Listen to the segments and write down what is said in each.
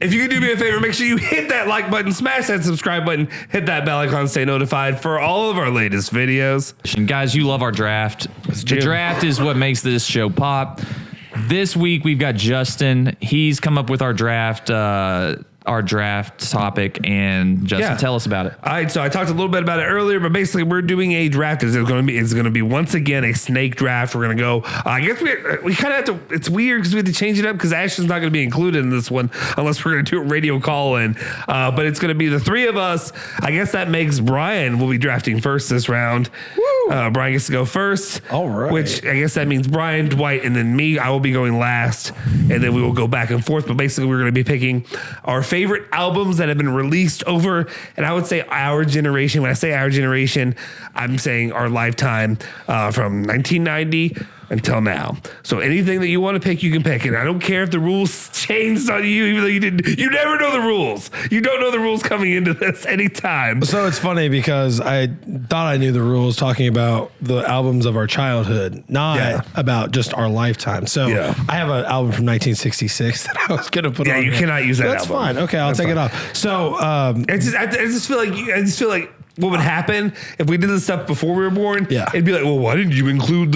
If you can do me a favor, make sure you hit that like button, smash that subscribe button, hit that bell icon, stay notified for all of our latest videos. And guys, you love our draft. The draft is what makes this show pop. This week we've got Justin. He's come up with our draft topic, and Justin, tell us about it. All right, so I talked a little bit about it earlier, but basically we're doing a draft. It's going to be once again a snake draft. We're going to go. I guess we kind of have to. It's weird because we have to change it up because Ashton's not going to be included in this one unless we're going to do a radio call in. But it's going to be the three of us. I guess that makes Brian will be drafting first this round. Brian gets to go first. All right. Which I guess that means Brian, Dwight, and then me. I will be going last, and then we will go back and forth. But basically, we're going to be picking our favorite albums that have been released over, and I would say our generation. When I say our generation, I'm saying our lifetime from 1990 until now. So anything that you want to pick, you can pick. And I don't care if the rules changed on you, even though you didn't. You never know the rules. You don't know the rules coming into this anytime. So it's funny because I thought I knew the rules talking about the albums of our childhood, not about just our lifetime. So I have an album from 1966 that I was going to put on. Yeah, you cannot use that That's album. fine. Okay, I'll take it off. So I just feel like what would happen if we did this stuff before we were born? Yeah. It'd be like, well, why didn't you include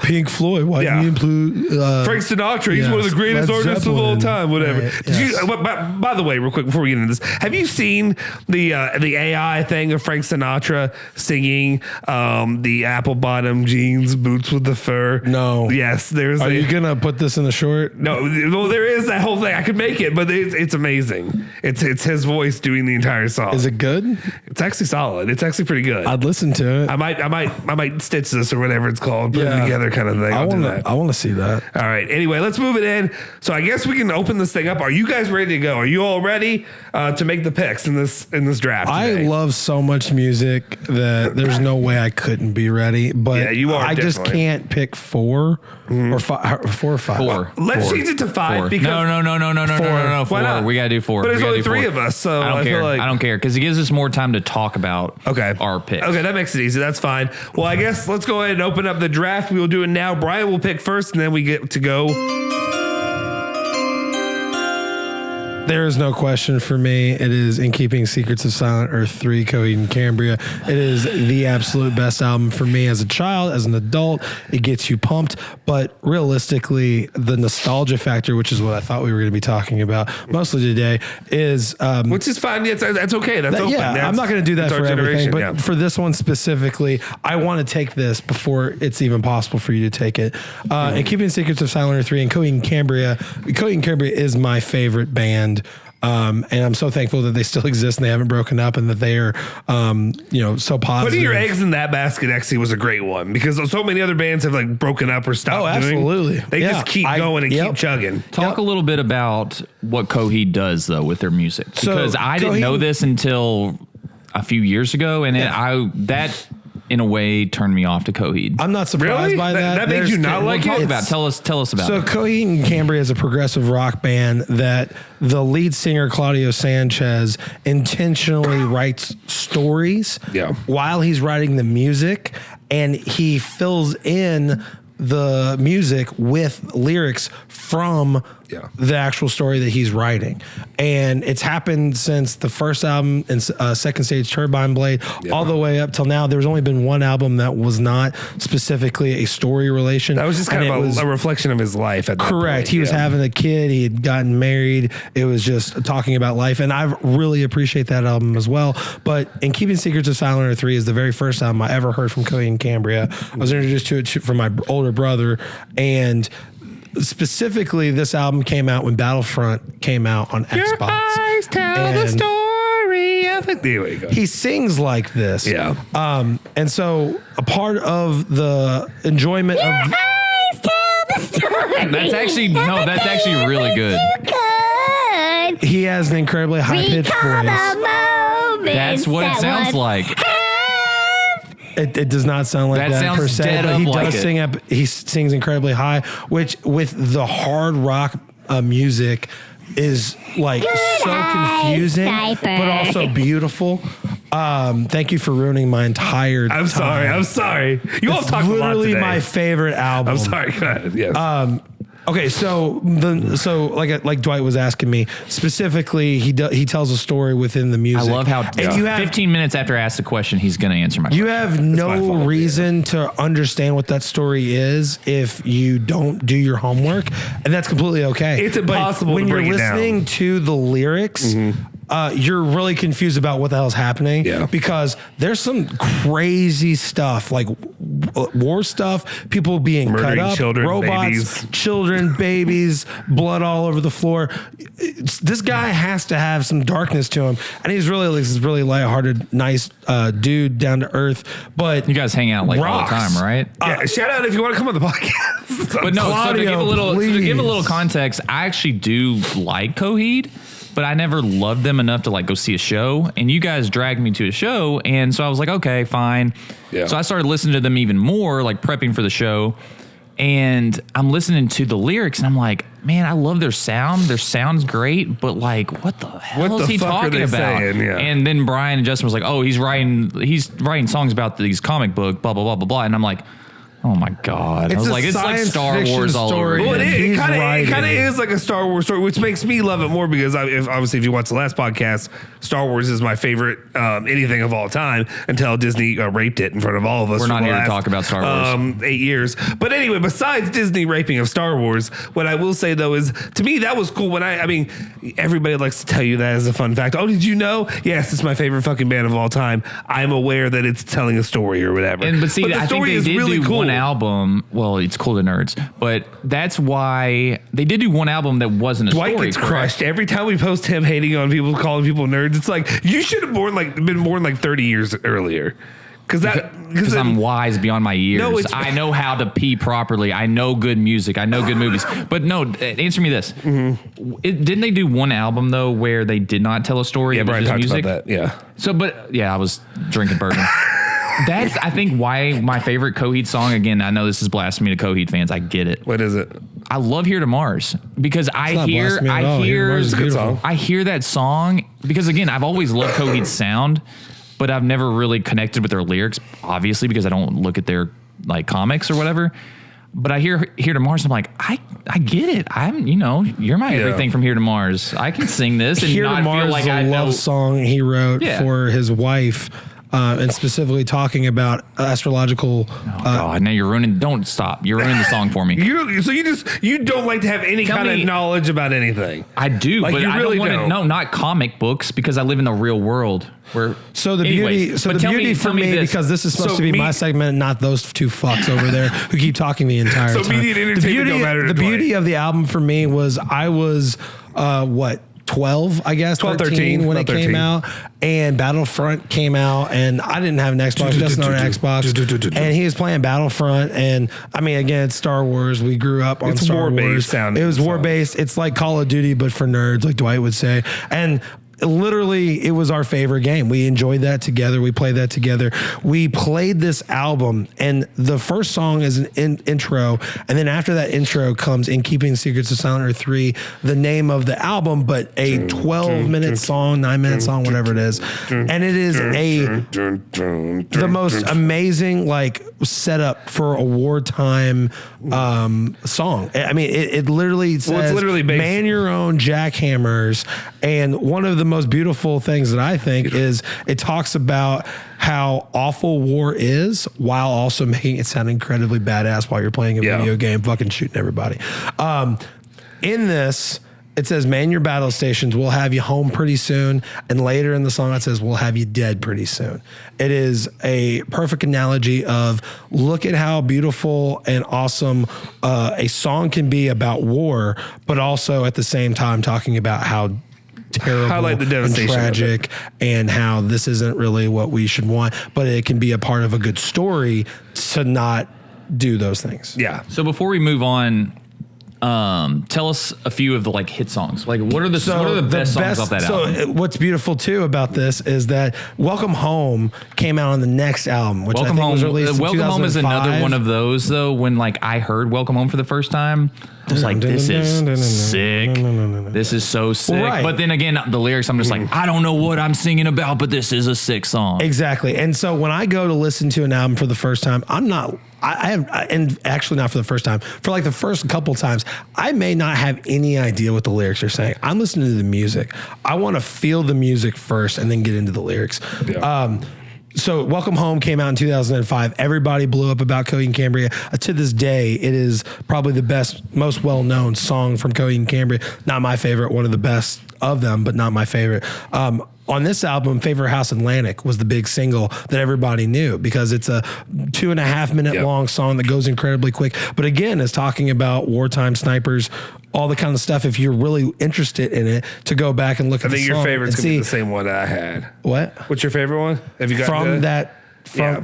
Pink Floyd? Why didn't you include Frank Sinatra? He's one of the greatest artists of all time. Whatever. Right. Did you? By the way, real quick before we get into this, have you seen the AI thing of Frank Sinatra singing the apple bottom jeans, boots with the fur? No. Yes. There's. Are you gonna put this in the short? No. Well, there is that whole thing. I could make it, but it's amazing. It's his voice doing the entire song. Is it good? It's actually solid. It's actually pretty good. I'd listen to it. I might stitch this or whatever it's called, put it together kind of thing. I want to see that. All right. Anyway, let's move it in. So I guess we can open this thing up. Are you guys ready to go? Are you all ready to make the picks in this draft today? I love so much music that there's no way I couldn't be ready. But you are. I just can't pick four or five. 4 or 5. Four. Let's change it to 5 because no. 4. Why not? We gotta do 4. But there's only 3 of us, so I don't care because it gives us more time to talk about our picks. Okay, that makes it easy. That's fine. Well, I guess let's go ahead and open up the draft. We will do it now. Brian will pick first, and then we get to go. There is no question for me. It is In Keeping Secrets of Silent Earth 3, Coheed and Cambria. It is the absolute best album for me as a child, as an adult. It gets you pumped, but realistically, the nostalgia factor, which is what I thought we were going to be talking about mostly today, is... which is fine. That's okay. That's open. Yeah, I'm not going to do that for everything, but for this one specifically, I want to take this before it's even possible for you to take it. In Keeping Secrets of Silent Earth 3 and Coheed and Cambria. Coheed and Cambria is my favorite band. And I'm so thankful that they still exist and they haven't broken up and that they are, so positive. Putting your eggs in that basket actually was a great one because so many other bands have like broken up or stopped. Oh, absolutely. They just keep going and keep chugging. Talk a little bit about what Coheed does though with their music because I didn't know this until a few years ago, and that in a way turned me off to Coheed. I'm not surprised by that. That made you not like it? Tell us about it. So Coheed and Cambria is a progressive rock band that the lead singer, Claudio Sanchez, intentionally writes stories while he's writing the music, and he fills in the music with lyrics from the actual story that he's writing. And it's happened since the first album and Second Stage Turbine Blade all the way up till now. There's only been one album that was not specifically a story relation. That was just kind of a reflection of his life at that correct. point. He was having a kid. He had gotten married. It was just talking about life. And I really appreciate that album as well. But In Keeping Secrets of Silent Earth 3 is the very first album I ever heard from Coheed and Cambria. I was introduced to it from my older brother, and specifically, this album came out when Battlefront came out on Xbox. Your eyes tell the story of it. There we go. He sings like this. Yeah. And so a part of the enjoyment of... Eyes tell the story. That's actually really good. He has an incredibly high-pitched voice. That's what it sounds like. It does not sound like that per se, but he does sing up. He sings incredibly high, which with the hard rock music is like so confusing, but also beautiful. Thank you for ruining my entire time. I'm sorry. You all talk a lot today. Literally my favorite album. I'm sorry. Go ahead. Yes. Okay, so like Dwight was asking me specifically, he tells a story within the music. I love how you have 15 minutes after I ask the question, he's going to answer my question. You have no reason to understand what that story is if you don't do your homework, and that's completely okay. It's impossible when to break you're it down. listening to the lyrics. You're really confused about what the hell's happening because there's some crazy stuff like war stuff, people being murdering cut up, children, robots, babies, blood all over the floor. This guy has to have some darkness to him, and he's really this really lighthearted, nice dude, down to earth. But you guys hang out like all the time, right? Yeah, shout out if you want to come on the podcast. But no, Claudio, so to give a little context, I actually do like Coheed, but I never loved them enough to like go see a show. And you guys dragged me to a show, and so I was like, okay, fine. Yeah. So I started listening to them even more, like prepping for the show. And I'm listening to the lyrics, and I'm like, man, I love their sound. Their sound's great, but like, what the hell is he talking about? Yeah. And then Brian and Justin was like, oh, he's writing songs about these comic book, blah blah blah blah blah. And I'm like, oh my God. I was like, it's like Star Wars all over again. Well, it kind of is like a Star Wars story, which makes me love it more because obviously if you watch the last podcast, Star Wars is my favorite anything of all time until Disney raped it in front of all of us. We're not here to talk about Star Wars. 8 years. But anyway, besides Disney raping of Star Wars, what I will say though is, to me, that was cool. When I mean, everybody likes to tell you that as a fun fact. Oh, did you know? Yes, it's my favorite fucking band of all time. I'm aware that it's telling a story or whatever. But I think they did do cool. One album. Well, it's cool to nerds, but that's why they did do one album that wasn't a Dwight story. Gets crushed every time we post him hating on people, calling people nerds. It's like, you should have been born like 30 years earlier. Because I'm wise beyond my years. No, I know how to pee properly. I know good music. I know good movies. But no, answer me this. Didn't they do one album though where they did not tell a story? Yeah, Brian talked music? about that. Yeah. So, but yeah, I was drinking bourbon. That's, I think, why my favorite Coheed song, again, I know this is blasphemy to Coheed fans. I get it. What is it? I love Here to Mars because I hear that song because, again, I've always loved Coheed's sound, but I've never really connected with their lyrics, obviously, because I don't look at their like comics or whatever. But I hear Here to Mars, and I'm like, I get it. You're my everything from Here to Mars. I can sing this and Here not to Mars feel like is a love song he wrote for his wife. And specifically talking about astrological. God, now you're ruining. Don't stop. You're ruining the song for me. You don't like to have any kind of knowledge about anything. I do, like, but I don't want to. No, not comic books because I live in the real world. The beauty for me, because this is supposed to be my segment, not those two fucks over there who keep talking the entire time. Media and entertainment don't matter to The beauty of the album for me was I was 12, I guess, 13 when it came out, and Battlefront came out, and I didn't have an Xbox, just on an Xbox, and he was playing Battlefront, and I mean, again, it's Star Wars. We grew up on Star Wars. It was war-based. It's like Call of Duty, but for nerds, like Dwight would say, and literally, it was our favorite game. We enjoyed that together. We played that together. We played this album, and the first song is an intro, and then after that intro comes In Keeping Secrets of Silent Earth 3, the name of the album, but a 12-minute song, 9-minute song, whatever it is. And it is the most amazing setup for a wartime song. I mean, it literally says, it's literally based, man your own jackhammers, and one of the most beautiful things that I think is it talks about how awful war is while also making it sound incredibly badass while you're playing a video game, fucking shooting everybody. In this, it says, man your battle stations, we'll have you home pretty soon. And later in the song, it says, we'll have you dead pretty soon. It is a perfect analogy of look at how beautiful and awesome a song can be about war, but also at the same time talking about how terrible, highlight the devastation, and tragic, and how this isn't really what we should want, but it can be a part of a good story to not do those things. Yeah. So before we move on, tell us a few of the hit songs. What are the best songs off that album? So what's beautiful too about this is that Welcome Home came out on the next album, which Welcome I think was released in Welcome 2005. Home is another one of those though. When I heard Welcome Home for the first time, I was like, this is sick. This is so sick. Right. But then again, the lyrics, I'm just like, I don't know what I'm singing about, but this is a sick song. Exactly. And so when I go to listen to an album for the first time, I'm not and actually not for the first time, for like the first couple times, I may not have any idea what the lyrics are saying. I'm listening to the music. I want to feel the music first and then get into the lyrics. Yeah. So Welcome Home came out in 2005. Everybody blew up about Coheed and Cambria. To this day, it is probably the best, most well-known song from Coheed and Cambria. Not my favorite, one of the best of them, but not my favorite. On this album, Favorite House Atlantic was the big single that everybody knew because it's a 2.5 minute long song that goes incredibly quick. But again, it's talking about wartime snipers, all the kind of stuff. If you're really interested in it, to go back and look at the song. I think your favorite's gonna be the same one that I had. What? What's your favorite one? Have you got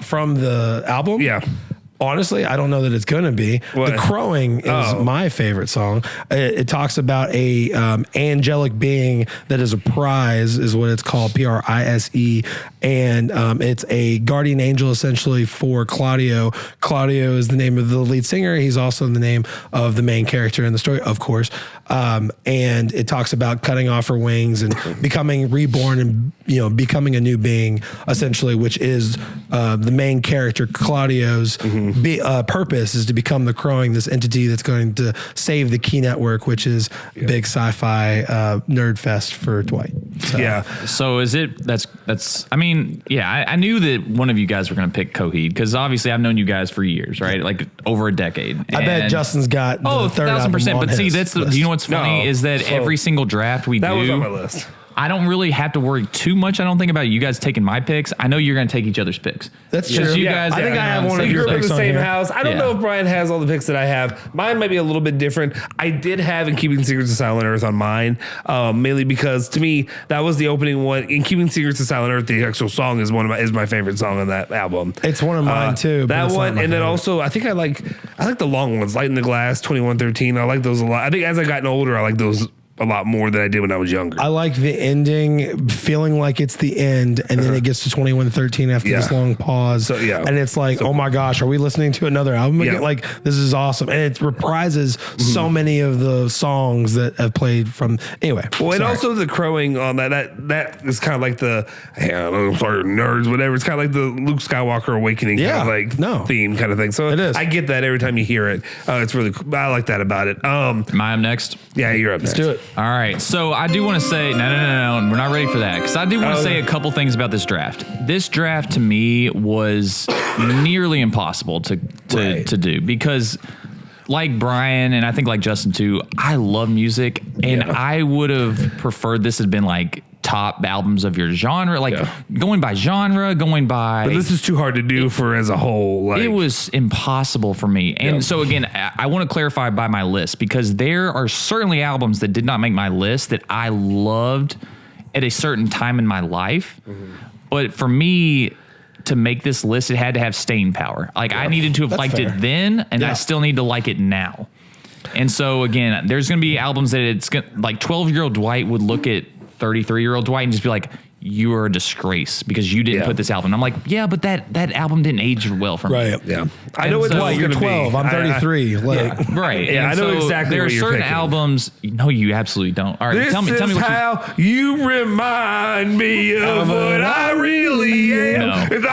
from the album? Yeah. Honestly, I don't know that it's going to be. What? The Crowing is my favorite song. It talks about a angelic being that is a prize, is what it's called, Prise. And it's a guardian angel essentially for Claudio. Claudio is the name of the lead singer. He's also the name of the main character in the story, of course. And it talks about cutting off her wings and becoming reborn and, becoming a new being, essentially, which is the main character, Claudio's purpose is to become the Crowing, this entity that's going to save the Key Network, which is big sci-fi nerd fest for Dwight. So is it, I knew that one of you guys were going to pick Coheed because obviously I've known you guys for years, right? Like over a decade. I bet Justin's got the third 1,000%. But see, that's you know what's funny is that every single draft we do. That was on my list. I don't really have to worry too much, I don't think, about you guys taking my picks. I know you're going to take each other's picks. That's true. You guys, I think I have one of your picks. picks in the on same here. house. I don't know if Brian has all the picks that I have. Mine might be a little bit different. I did have In Keeping Secrets of Silent Earth on mine, mainly because to me that was the opening one. In Keeping Secrets of Silent Earth, the actual song is my favorite song on that album. It's one of mine too. That one, and then also I think I like the long ones, Light in the Glass, 2113. I like those a lot. I think as I gotten older, I like those a lot more than I did when I was younger. I like the ending, feeling like it's the end, and then it gets to 2113 after this long pause. So, and it's like, oh my gosh, are we listening to another album again? Like, this is awesome. And it reprises so many of the songs that have played from, anyway. Well, and also the Crowing on that is kind of like the, I'm sorry, nerds, whatever. It's kind of like the Luke Skywalker Awakening kind of like theme kind of thing. So it is. I get that every time you hear it. It's really cool. I like that about it. Am I up next? Yeah, you're up next. Let's do it. All right, so I do want to say, no, we're not ready for that, because I do want to say a couple things about this draft. This draft, to me, was nearly impossible to do, because like Brian, and I think like Justin too, I love music, and I would have preferred this had been like top albums of your genre, like going by genre, going by. But this is too hard to do for as a whole. Like, it was impossible for me. And so again, I want to clarify by my list, because there are certainly albums that did not make my list that I loved at a certain time in my life. But for me to make this list, it had to have staying power. Like I needed to have liked it then, and I still need to like it now. And so again, there's going to be albums that it's like 12-year-old Dwight would look at 33-year-old Dwight and just be like, you are a disgrace because you didn't put this album. And I'm like, yeah, but that album didn't age well for me. Right. Yeah. I know it's Dwight, you're 12. I'm 33. Right. Yeah, I know exactly there what are you're certain picking. albums. No, you absolutely don't. All right, this tell me what how you remind me of what I really am. No, there's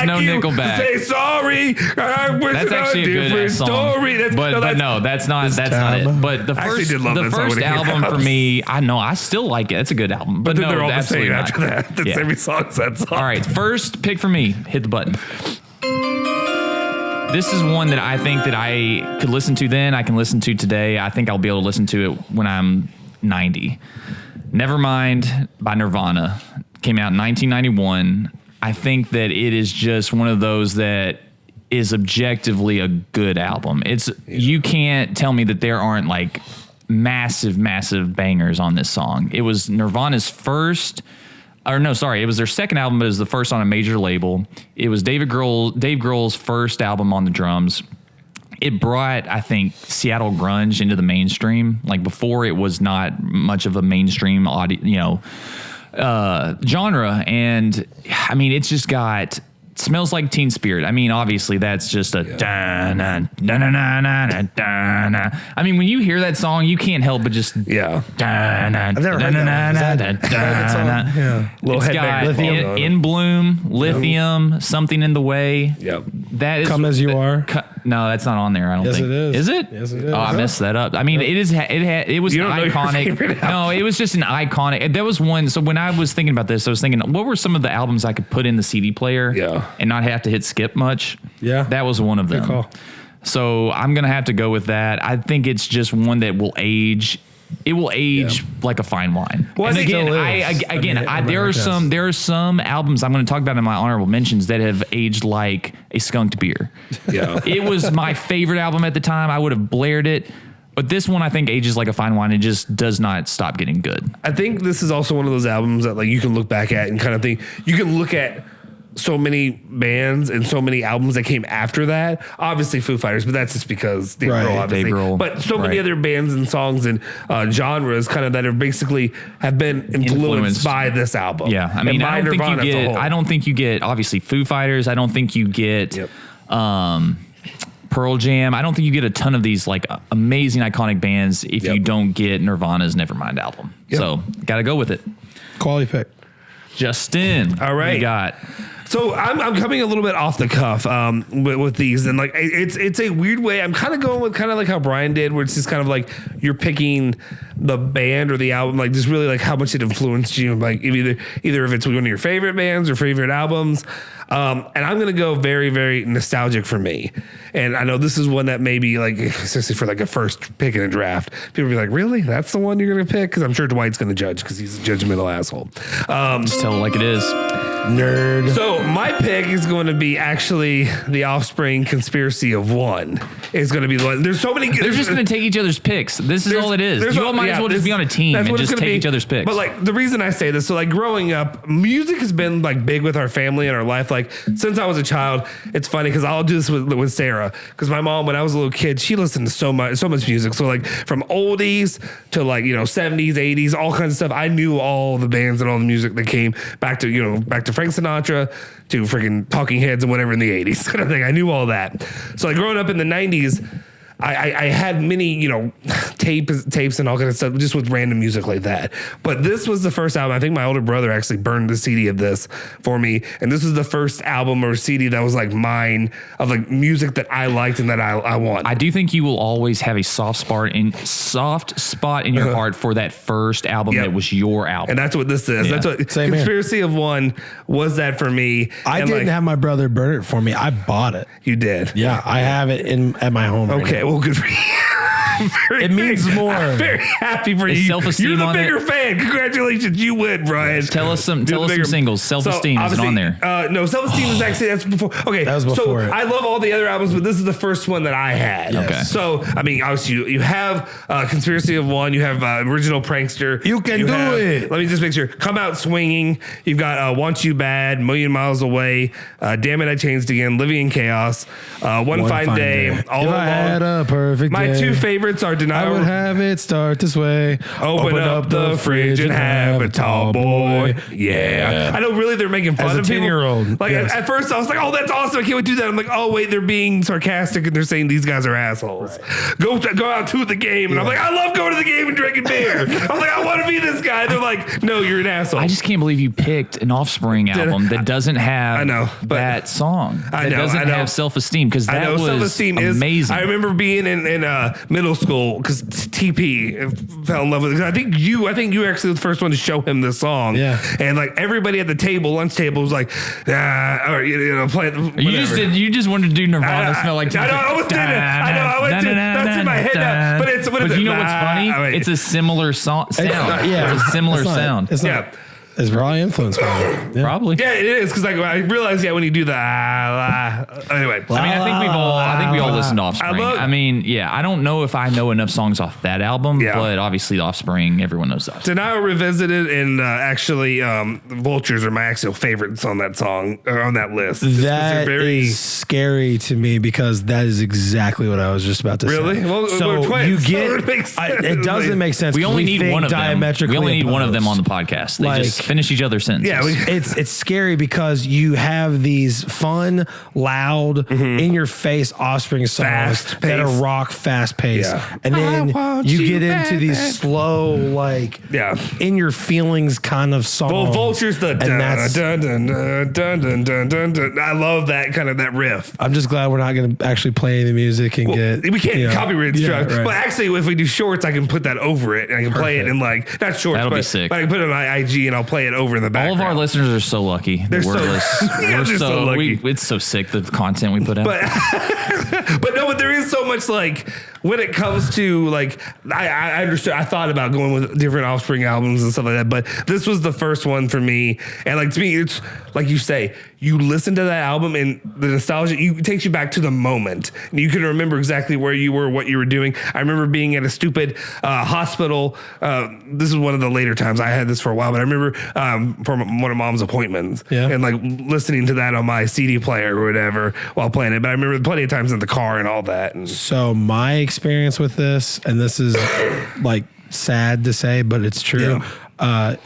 no Nickelback. Say sorry. That's actually a good story. That's not it. But the first album for me, I know I still like it. It's a good album. But no, they're all the absolutely same not. after that. That's every song's that song. All right, first pick for me. Hit the button. This is one that I think that I could listen to then. I can listen to today. I think I'll be able to listen to it when I'm 90. Nevermind by Nirvana came out in 1991. I think that it is just one of those that is objectively a good album. You can't tell me that there aren't like massive bangers on this song. It was Nirvana's first. Or no, sorry, it was their second album, but it was the first on a major label. It was Dave Grohl's first album on the drums. It brought, I think, Seattle grunge into the mainstream. Like before, it was not much of a mainstream genre. And I mean, it's just got Smells Like Teen Spirit. I mean, obviously, that's just a da-na, da-na-na-na, da-na. I mean, when you hear that song, you can't help but just da-na, I've never heard that. It's got In Bloom, Lithium, Something in the Way. Yep. That is Come As You Are. No, that's not on there. I don't think. It is. Is it? Yes, it is. Oh, I messed that up. I mean, it is. It was an iconic. No, it was just an iconic. There was one. So when I was thinking about this, I was thinking, what were some of the albums I could put in the CD player? And not have to hit skip much. Yeah, that was one of them. Good call. So I'm gonna have to go with that. I think it's just one that will age. It will age like a fine wine. Well, and there are some albums I'm going to talk about in my honorable mentions that have aged like a skunked beer. Yeah, it was my favorite album at the time. I would have blared it, but this one I think ages like a fine wine and just does not stop getting good. I think this is also one of those albums that like you can look back at and kind of think you can look at so many bands and so many albums that came after that. Obviously Foo Fighters, but that's just because Dave Grohl, obviously. Dave Grohl. But so many other bands and songs and genres kind of that are basically have been influenced by this album. Yeah, I mean, I don't think you get obviously Foo Fighters. I don't think you get Pearl Jam. I don't think you get a ton of these like amazing iconic bands if you don't get Nirvana's Nevermind album. So got to go with it. Quality pick. Justin. All right. What you got? So I'm coming a little bit off the cuff with these, and like it's a weird way. I'm kind of going with kind of like how Brian did, where it's just kind of like you're picking the band or the album, like just really like how much it influenced you, like either if it's one of your favorite bands or favorite albums. And I'm gonna go very, very nostalgic for me. And I know this is one that maybe like, especially for like a first pick in a draft, people will be like, really? That's the one you're gonna pick? Because I'm sure Dwight's gonna judge because he's a judgmental asshole. Just tell it like it is. Nerd. So my pick is going to be actually the Offspring Conspiracy of One. It's going to be the one. There's so many. They're just going to take each other's picks. This is all it is. You all might as well just be on a team and just take each other's picks. But like the reason I say this, so like growing up, music has been like big with our family and our life. Like since I was a child, it's funny because I'll do this with Sarah because my mom, when I was a little kid, she listened to so much music. So like from oldies to like 70s, 80s, all kinds of stuff. I knew all the bands and all the music that came back to Frank Sinatra to freaking Talking Heads and whatever in the 80s kind of thing. I knew all that. So like growing up in the 90s, I had many, tapes and all kind of stuff just with random music like that. But this was the first album. I think my older brother actually burned the CD of this for me. And this was the first album or CD that was like mine of like music that I liked and that I want. I do think you will always have a soft spot in your heart for that first album that was your album. And that's what this is. Yeah. That's what Same Conspiracy of One was that for me. I didn't have my brother burn it for me. I bought it. You did? Yeah, I have it at my home. Okay. Well, good for you. It means more. I'm very happy for you. Self-esteem You're the bigger fan. Congratulations, you win, Brian. Tell us some singles. Self-esteem isn't on there. No, Self-esteem is actually that's before. Okay, that was before it. I love all the other albums, but this is the first one that I had. Yes. Okay. So I mean, obviously you have Conspiracy of One. You have Original Prankster. You can do it. Let me just make sure. Come Out Swinging. You've got Want You Bad, Million Miles Away, Damn It I Changed Again, Living in Chaos, One Fine Day. All if I had a perfect my day. Two favorites are Denial. I would have it start this way. Open up the fridge and have a tall boy. Yeah. I know really they're making fun As a of people. 10-year-old. Like at first I was like, oh, that's awesome. I can't wait to do that. I'm like, oh, wait, they're being sarcastic and they're saying these guys are assholes. Right. Go out to the game. And I'm like, I love going to the game and drinking beer. I'm like, I want to be this guy. They're like, no, you're an asshole. I just can't believe you picked an Offspring album that doesn't have that song. That doesn't have Self-Esteem because that was Self-Esteem amazing. I remember being in middle school because TP fell in love with it. I think you were actually the first one to show him this song. Yeah. And like everybody at the lunch table was like, or play it. You just wanted to do Nirvana Smell Like Teen Spirit. I almost did it. I went to that's in my head now. But it's you know what's funny? It's a similar sound. It's a similar sound. It's not. It's probably influenced by it. Yeah. Probably. Yeah, it is because like I realized when you do the anyway. I think we all listened to Offspring. I don't know if I know enough songs off that album, but obviously Offspring, everyone knows that. Denial Revisited and actually Vultures are my actual favorites on that song or on that list. That is scary to me because that is exactly what I was just about to say. Really? Well, so we're twins, it doesn't make sense. We only need one of them. We only need one of them on the podcast. finish each other's sentences. Yeah, it's scary because you have these fun, loud, in your face offspring songs Fast that are paced. rock fast paced. Yeah. And then you get into back. these slow, like in your feelings kind of songs. Well, Vulture's the dun, that's- dun, dun, dun, dun, dun, dun, dun, dun. I love that kind of that riff. I'm just glad we're not going to actually play any of the music and get. We can't copyright struck. right. But actually, if we do shorts, I can put that over it, and I can play it in like not shorts, That'll be but, sick. but I can put it on my IG, and I'll play it over in the All background. of our listeners are so lucky. They're so- Yeah, we're they're so lucky. it's so sick the content we put out. But there is so much like when it comes to like I understood. I thought about going with different Offspring albums and stuff like that, but this was the first one for me. And like to me, it's like you say, you listen to that album and the nostalgia it takes you back to the moment. And you can remember exactly where you were, what you were doing. I remember being at a stupid hospital. This is one of the later times. I had this for a while, but I remember from one of Mom's appointments and like listening to that on my CD player or whatever while playing it. But I remember plenty of times in the car and all that. And So my experience with this, and this is like sad to say, but it's true,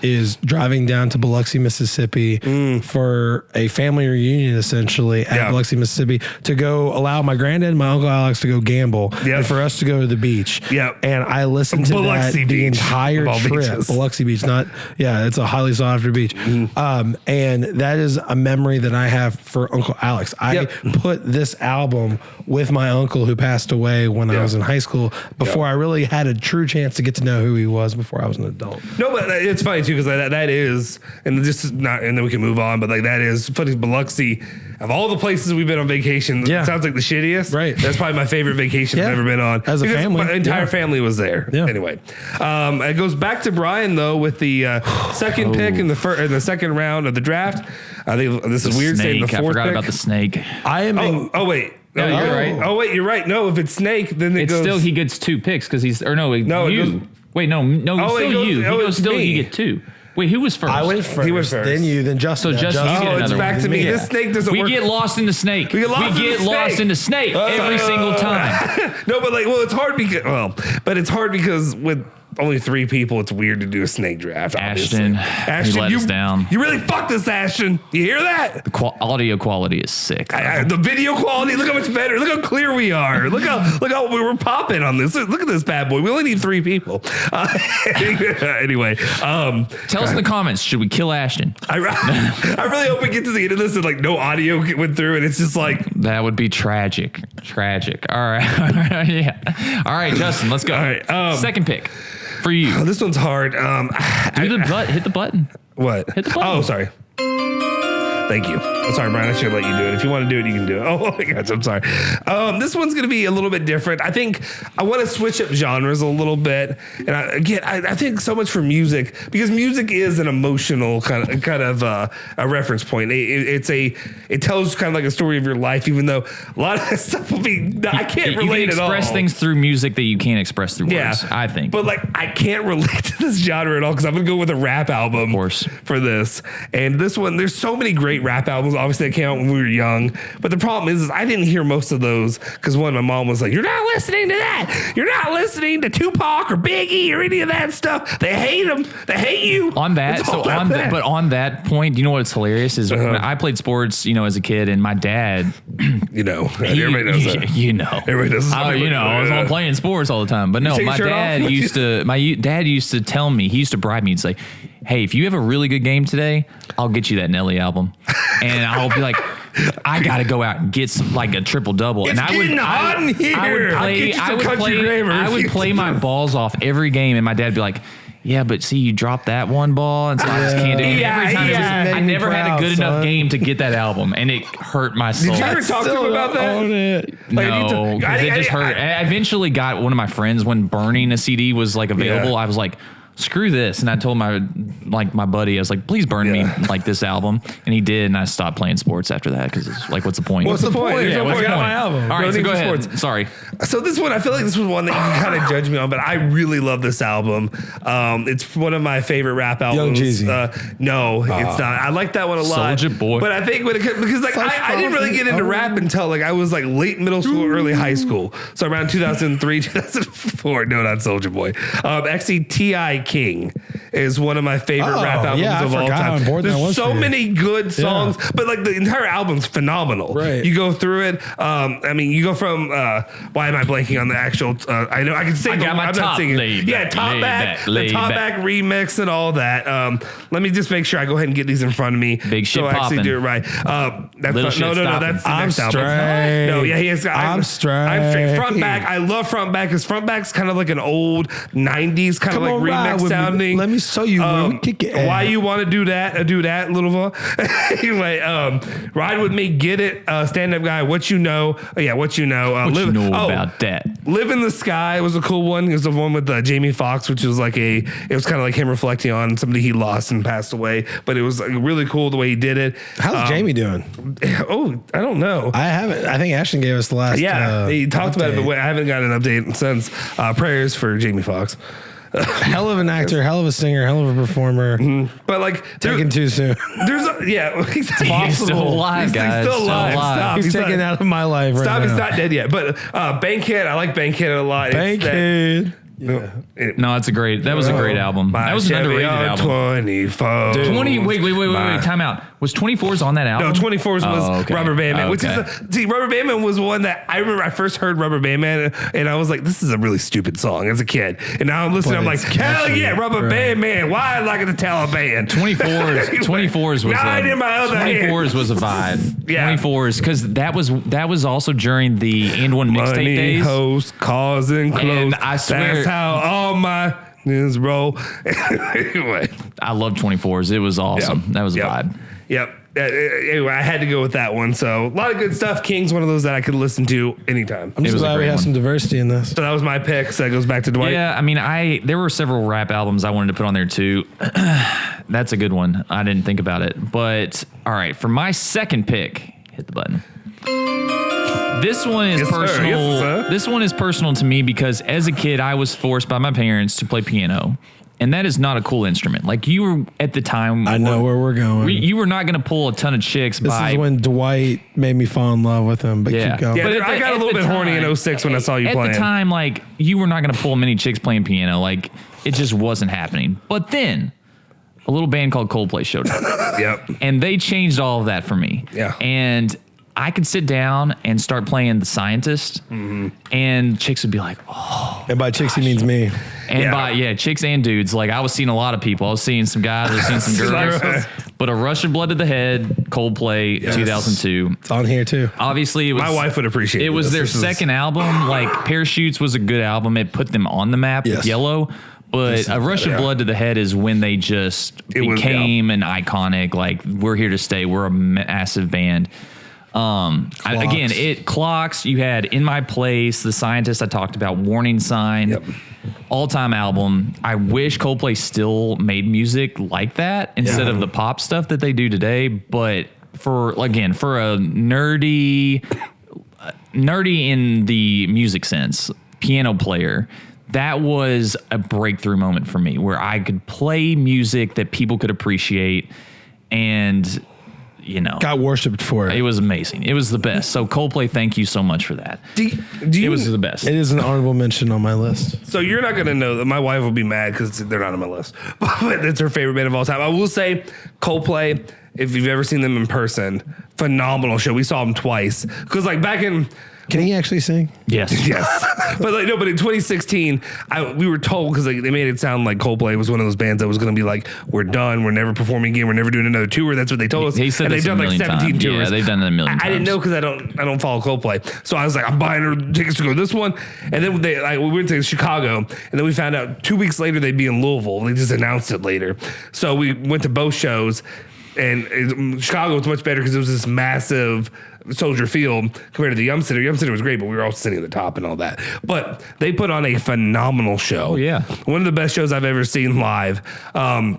is driving down to Biloxi, Mississippi for a family reunion, essentially at Biloxi, Mississippi, to go allow my granddad and my uncle Alex to go gamble and for us to go to the beach. And I listened to Biloxi that the Beach, entire of all trip. beaches. Biloxi Beach, it's a highly sought after beach. And that is a memory that I have for Uncle Alex. I put this album with my uncle who passed away when I was in high school before I really had a true chance to get to know who he was before I was an adult. No, but it's funny too because that is, and this is not, and then we can move on. But like that is funny. Biloxi, of all the places we've been on vacation, it sounds like the shittiest. Right. That's probably my favorite vacation I've ever been on. As a Because family. my entire family was there. Anyway, it goes back to Brian though with the second pick in the second round of the draft. I think this is weird saying the Snake. I fourth forgot pick. about the snake. I am. Oh wait. No, you're right. Oh wait, you're right. No, if it's Snake, then it It's goes. still he gets 2 picks because he's or no, No, it you. goes- Wait, no, Oh, it still goes- you. He oh, goes it's still. me. You get 2. Wait, who was first? I went first. He went first. Then you. Then Justin. So Justin, you get Oh, it's another back one. to me. Yeah. This snake doesn't We work. get lost in the snake. We get lost in the snake. in the snake every single time. No, but like, well, it's hard because with only 3 people, it's weird to do a snake draft. Ashton, Ashton, you let us down. You really fucked us, Ashton. You hear that? The audio quality is sick. The video quality. Look how much better. Look how clear we are. Look how we were popping on this. Look at this bad boy. We only need 3 people. Anyway, Tell us in the comments. Should we kill Ashton? I really hope we get to the end of this and like no audio went through and it's just like That would be tragic. Tragic. All right. Yeah. All right, Justin. Let's go. All right, Second pick for you. this one's hard. Hit the button. What? Hit the button. Oh, sorry. Thank you. I'm sorry, Brian. I should let you do it. If you want to do it, you can do it. Oh my gosh, I'm sorry. This one's going to be a little bit different. I think I want to switch up genres a little bit. And I think so much for music because music is an emotional kind of a reference point. It tells kind of like a story of your life, even though a lot of that stuff will be I can't relate at all. You can express things through music that you can't express through words. I think. But like I can't relate to this genre at all because I'm gonna go with a rap album, Of course. for this. And this one, there's so many great rap albums. Obviously, they came out when we were young. But the problem is I didn't hear most of those because one, my mom was like, "You're not listening to that. You're not listening to Tupac or Biggie or any of that stuff. They hate them. They hate you." On that, It's all about that. but on that point, you know what's hilarious is when I played sports, as a kid, and my dad, everybody knows that. Everybody knows. I was on playing sports all the time. But no, take my your shirt dad off? dad used to tell me, he used to bribe me. He'd say, "Hey, if you have a really good game today, I'll get you that Nelly album," and I'll be like, I gotta go out and get like a triple double. It's getting hot in here. I'll get you some Country Grammar I if would you play do my this. balls off every game, and my dad'd be like, "Yeah, but see, you dropped that one ball, and so I just can't do it." Yeah, Every time it was- yeah. I never had a good enough son. game to get that album, and it hurt my soul. Did you ever talk to him about that? No, because it just hurt. I eventually got one of my friends when burning a CD was like available. Yeah. I was like, screw this. And I told my buddy, I was like, please burn me like this album. And he did. And I stopped playing sports after that because it's like, what's the point? What's the point? There's no what's point. the point? my album. All right, No so need go for ahead. sports. Sorry. So this one, I feel like this was one that you can kind of judge me on, but I really love this album. It's one of my favorite rap albums. Young Jeezy. No, it's not. I like that one a lot. Soulja Boy. But I think when it because like I didn't really get into rap until like I was like late middle school, early high school. So around 2003, 2004. No, not Soulja Boy. Actually, T.I. King is one of my favorite rap albums of all time. There's so many good songs, but like the entire album's phenomenal. Right. You go through it. I mean, you go from why am I blanking on the actual? I know I can sing. I'm not singing. Top back remix and all that. Let me just make sure I go ahead and get these in front of me. Big shit so I actually popping. do it right. That's Little not, shit no. stopping. That's the I'm next album. straight. No, yeah, he has. I'm straight. I'm straight. Front back. I love front back because front back's kind of like an old '90s kind of like remix sounding. Let me show you. We kick it. Why you want to do that? Do that, Louisville. Anyway, ride with me, get it. Stand up guy. What you know? What you know? What you know about that? Live in the Sky was a cool one. It was the one with Jamie Foxx, which was like it was kind of like him reflecting on somebody he lost and passed away. But it was like really cool the way he did it. How's Jamie doing? Oh, I don't know. I haven't. I think Ashton gave us the last. He talked about it, but I haven't gotten an update since. Prayers for Jamie Foxx. Hell of an actor, hell of a singer, hell of a performer. Mm-hmm. But like taken too soon. He's He's still alive, guys. He's still alive. Stop. He's taken out of my life right now. He's not dead yet. But Bankhead, I like Bankhead a lot. Bankhead. No, that was a great album. That was an underrated album. 24. 20. Wait. Time out. Was 24s on that album? No, 24s was Rubber Band Man, which is Rubber Band Man was one that I remember I first heard Rubber Band Man and I was like, this is a really stupid song as a kid. And now I'm listening, I'm like, hell yeah, Rubber Band Man. Why I like the Taliban? 24s was a vibe. Yeah. 24s because that was also during the And One mixtape days. Host, cars and clothes. And I swear, that's how all my is roll. Anyway, I love 24s. It was awesome. Yep. That was a vibe. Yep. Anyway, I had to go with that one. So a lot of good stuff. King's one of those that I could listen to anytime. I'm just glad we have some diversity in this. So that was my pick. So that goes back to Dwight. Yeah, I mean, there were several rap albums I wanted to put on there too. That's a good one. I didn't think about it. But all right, for my second pick, hit the button. This one is personal. Yes, this one is personal to me because as a kid, I was forced by my parents to play piano. And that is not a cool instrument. Like you were at the time. I know where we're going. You were not going to pull a ton of chicks this is when Dwight made me fall in love with him. But keep going. Yeah, but I got a little bit horny in 06 when I saw you playing. At the time, like you were not going to pull many chicks playing piano. Like it just wasn't happening. But then a little band called Coldplay showed up. Yep. And they changed all of that for me. Yeah. And I could sit down and start playing The Scientist, and chicks would be like, "Oh." And by chicks, he means me. And by chicks and dudes. Like I was seeing a lot of people. I was seeing some guys. I was seeing some girls. But A Rush of Blood to the Head, Coldplay, 2002. It's on here too. Obviously, it was, my wife would appreciate it. It was their second album. Like Parachutes was a good album. It put them on the map with Yellow. But A Rush of Blood to the Head is when they just became an iconic. Like we're here to stay. We're a massive band. Again, it clocks. You had In My Place, The Scientist I talked about, Warning Sign, all-time album. I wish Coldplay still made music like that instead of the pop stuff that they do today. But for a nerdy in the music sense, piano player, that was a breakthrough moment for me where I could play music that people could appreciate and got worshipped for it. It was amazing. It was the best. So Coldplay, thank you so much for that. It was the best. It is an honorable mention on my list. So you're not going to know that my wife will be mad because they're not on my list. But it's her favorite band of all time. I will say Coldplay, if you've ever seen them in person, phenomenal show. We saw them twice. Because like back in... Can he actually sing? Yes. But in 2016, we were told because they made it sound like Coldplay was one of those bands that was going to be like, we're done, we're never performing again, we're never doing another tour. That's what they told us. He said and they've done like 17 tours. Yeah, they've done it a million times. I didn't know because I don't follow Coldplay. So I was like, I'm buying her tickets to go to this one. And then we went to Chicago, and then we found out 2 weeks later they'd be in Louisville. They just announced it later. So we went to both shows. And Chicago was much better because it was this massive Soldier Field compared to the Yum Center. Yum Center was great, but we were all sitting at the top and all that. But they put on a phenomenal show. Oh, yeah. One of the best shows I've ever seen live. A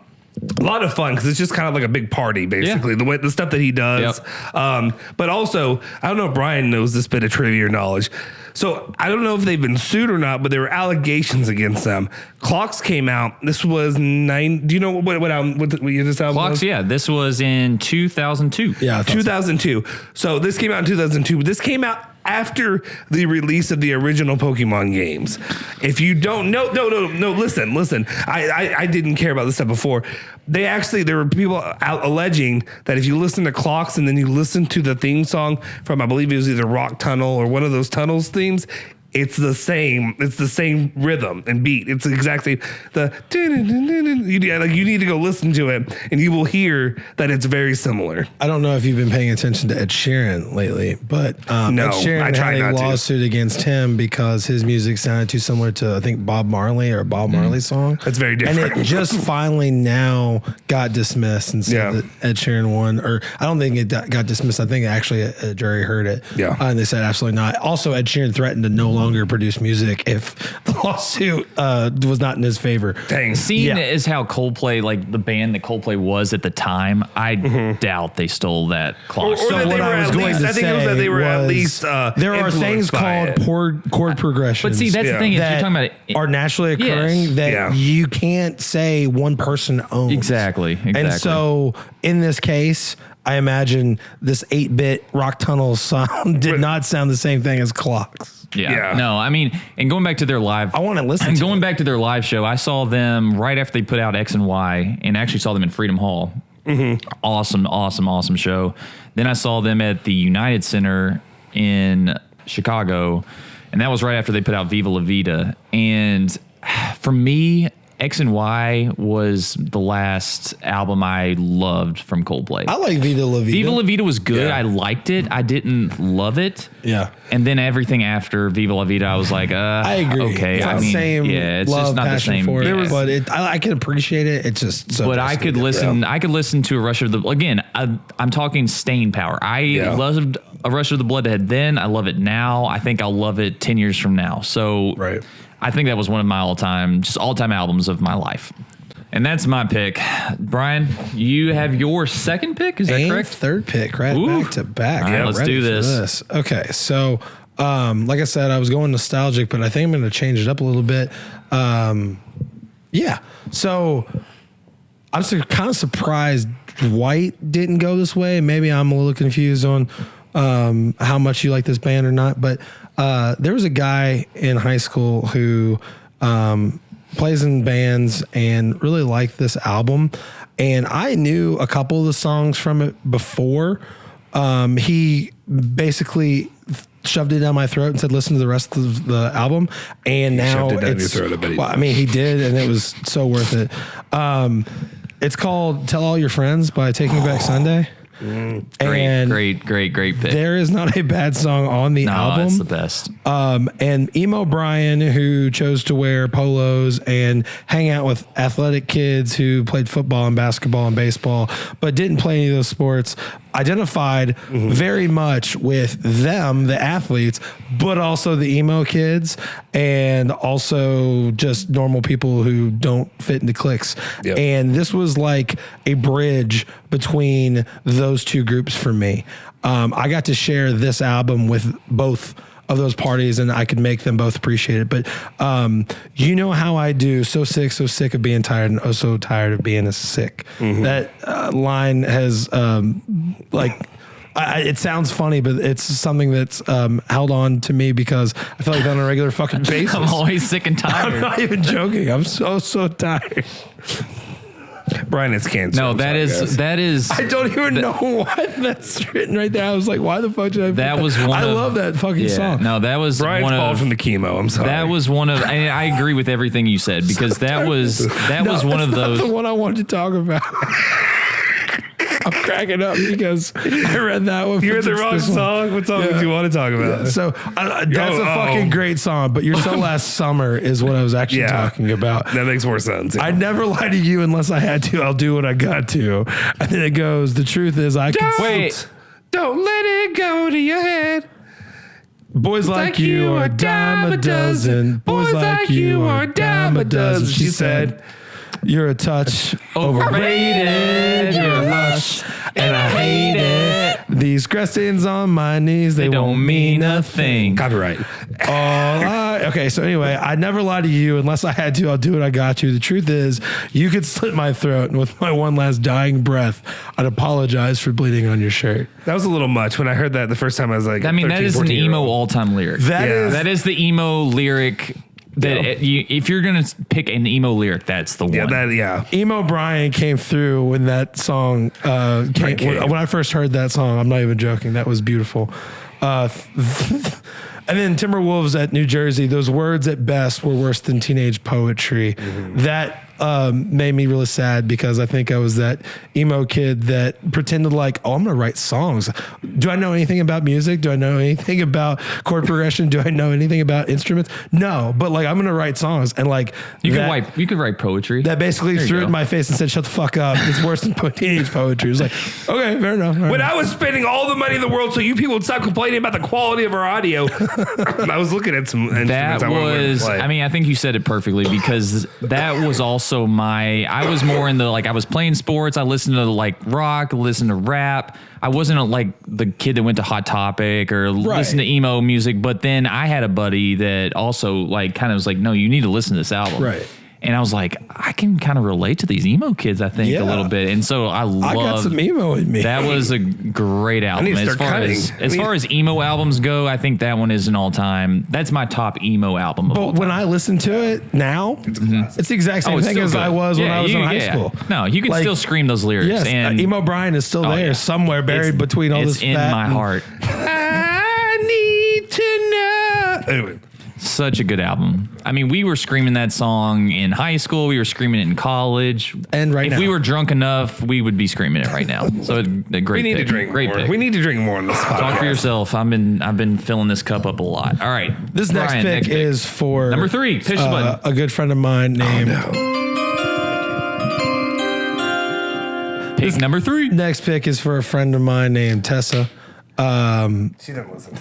lot of fun because it's just kind of like a big party, basically, the stuff that he does. Yep. But also, I don't know if Brian knows this bit of trivia or knowledge. So I don't know if they've been sued or not, but there were allegations against them. Clocks came out. This was do you know what you just album Clocks, was? yeah. This was in 2002. Yeah, 2002. So this came out in 2002, but this came out after the release of the original Pokemon games. If you don't know, no, listen. I didn't care about this stuff before. There were people out alleging that if you listen to Clocks and then you listen to the theme song from, I believe it was either Rock Tunnel or one of those tunnels themes, it's the same. It's the same rhythm and beat. It's exactly the. You need to go listen to it, and you will hear that it's very similar. I don't know if you've been paying attention to Ed Sheeran lately, but no, Ed Sheeran had a lawsuit against him because his music sounded too similar to, I think, Bob Marley or a Bob Marley song. That's very different. And it just finally now got dismissed and said that Ed Sheeran won. Or I don't think it got dismissed. I think actually a jury heard it. Yeah, and they said absolutely not. Also, Ed Sheeran threatened to no longer produce music if the lawsuit was not in his favor. Dang. Seeing as how Coldplay, like the band that Coldplay was at the time, I doubt they stole that clock. Or that they were at least, I think it was that they were at least there are things called chord progressions. But see, that's the thing. If you're talking about it, are naturally occurring that you can't say one person owns. Exactly. And so in this case, I imagine this 8-bit Rock Tunnel sound did not sound the same thing as Clocks. Yeah. No, I mean, and going back to their live, I want to listen. And going back to their live show, I saw them right after they put out X and Y, and actually saw them in Freedom Hall. Mm-hmm. Awesome show. Then I saw them at the United Center in Chicago, and that was right after they put out Viva La Vida. And for me, X and Y was the last album I loved from Coldplay. I like Viva La Vida. Viva La Vida was good. I liked it. I didn't love it. Yeah. And then everything after Viva La Vida, I was like, I agree. Okay. It's I not mean, the same it's love, just not the passion same. for it. Yeah. But I can appreciate it. It's just so. But I could listen. I could listen to a Rush of the. Again, I'm talking staying power. I loved a Rush of the Bloodhead then. I love it now. I think I'll love it 10 years from now. So I think that was one of my all-time albums of my life. And that's my pick. Brian, you have your second pick? Is that correct? Third pick, right? Back to back. All right, let's do this. Okay, so like I said, I was going nostalgic, but I think I'm going to change it up a little bit. So I'm kind of surprised Dwight didn't go this way. Maybe I'm a little confused on how much you like this band or not. But there was a guy in high school who plays in bands and really liked this album. And I knew a couple of the songs from it before. He basically shoved it down my throat and said, listen to the rest of the album. And now shoved it down your throat, I bet he did. I mean, he did, and it was so worth it. It's called Tell All Your Friends by Taking Back Sunday. Great pick. There is not a bad song on the album. It's the best. And Emo Brian, who chose to wear polos and hang out with athletic kids who played football and basketball and baseball, but didn't play any of those sports, identified very much with them, the athletes, but also the emo kids and also just normal people who don't fit into cliques. Yep. And this was like a bridge between those two groups for me. I got to share this album with both of those parties, and I could make them both appreciate it. But you know how I do. So sick of being tired, and oh so tired of being sick. That line has it sounds funny, but it's something that's held on to me because I feel like on a regular fucking basis. I'm always sick and tired. I'm not even joking. I'm so tired. Brian, it's cancer. No, that is. I don't even know why that's written right there. I was like, why the fuck did I? That was one. I love that fucking song. No, that was Brian's one called from the chemo. I'm sorry. That was one of. I agree with everything you said because that was one of those. That's the one I wanted to talk about. I'm cracking up because I read that one. You read the wrong song. What song do you want to talk about? So that's a fucking great song, but You're So Last Summer is what I was actually talking about. That makes more sense. I'd never lie to you unless I had to. I'll do what I got to. And then it goes, the truth is I can wait. Don't let it go to your head. Boys like you are a dime a dozen. Boys like you are a dime a dozen. She said, You're a touch Overrated. You're a lush, and I hate it. These crescents on my knees, they don't mean a thing. Copyright. Okay, so anyway, I never lie to you unless I had to. I'll do it. I got you. The truth is, you could slit my throat, and with my one last dying breath, I'd apologize for bleeding on your shirt. That was a little much. When I heard that the first time, I was like, I mean, that is an emo all-time lyric. That is the emo lyric. If you're gonna pick an emo lyric, that's the one. Emo Brian came through when that song came. When I first heard that song, I'm not even joking. That was beautiful. And then Timberwolves at New Jersey. Those words at best were worse than teenage poetry. Mm-hmm. That made me really sad because I think I was that emo kid that pretended like, oh, I'm going to write songs. Do I know anything about music? Do I know anything about chord progression? Do I know anything about instruments? No, but like I'm going to write songs, and like you could write poetry. That basically threw it in my face and said, "Shut the fuck up. It's worse than teenage poetry." It was like, okay, fair enough. When I was spending all the money in the world so you people would stop complaining about the quality of our audio, I was looking at some instruments. I mean, I think you said it perfectly because that was also I was more in the, like, I was playing sports. I listened to like rock, listened to rap. I wasn't like the kid that went to Hot Topic or listened to emo music. But then I had a buddy that also like kind of was like, no, you need to listen to this album. Right. And I was like, I can kind of relate to these emo kids, I think, a little bit. And so I got some emo in me. That was a great album. As far as emo albums go, I think that one is an all-time. That's my top emo album of all time. When I listen to it now, it's the exact same thing as I was when I was in high school. No, you can still scream those lyrics. Yes, and Emo Brian is still there somewhere buried between all this fat. It's in my heart. I need to know. Anyway. Such a good album. I mean, we were screaming that song in high school. We were screaming it in college. And if we were drunk enough, we would be screaming it right now. So a great We need pick. to drink great more. Pick. We need to drink more on this podcast. Talk for yourself. I've been filling this cup up a lot. All right. This next pick is for number 3. Pitch the button. A good friend of mine named. Pick number 3. Next pick is for a friend of mine named Tessa. She didn't listen.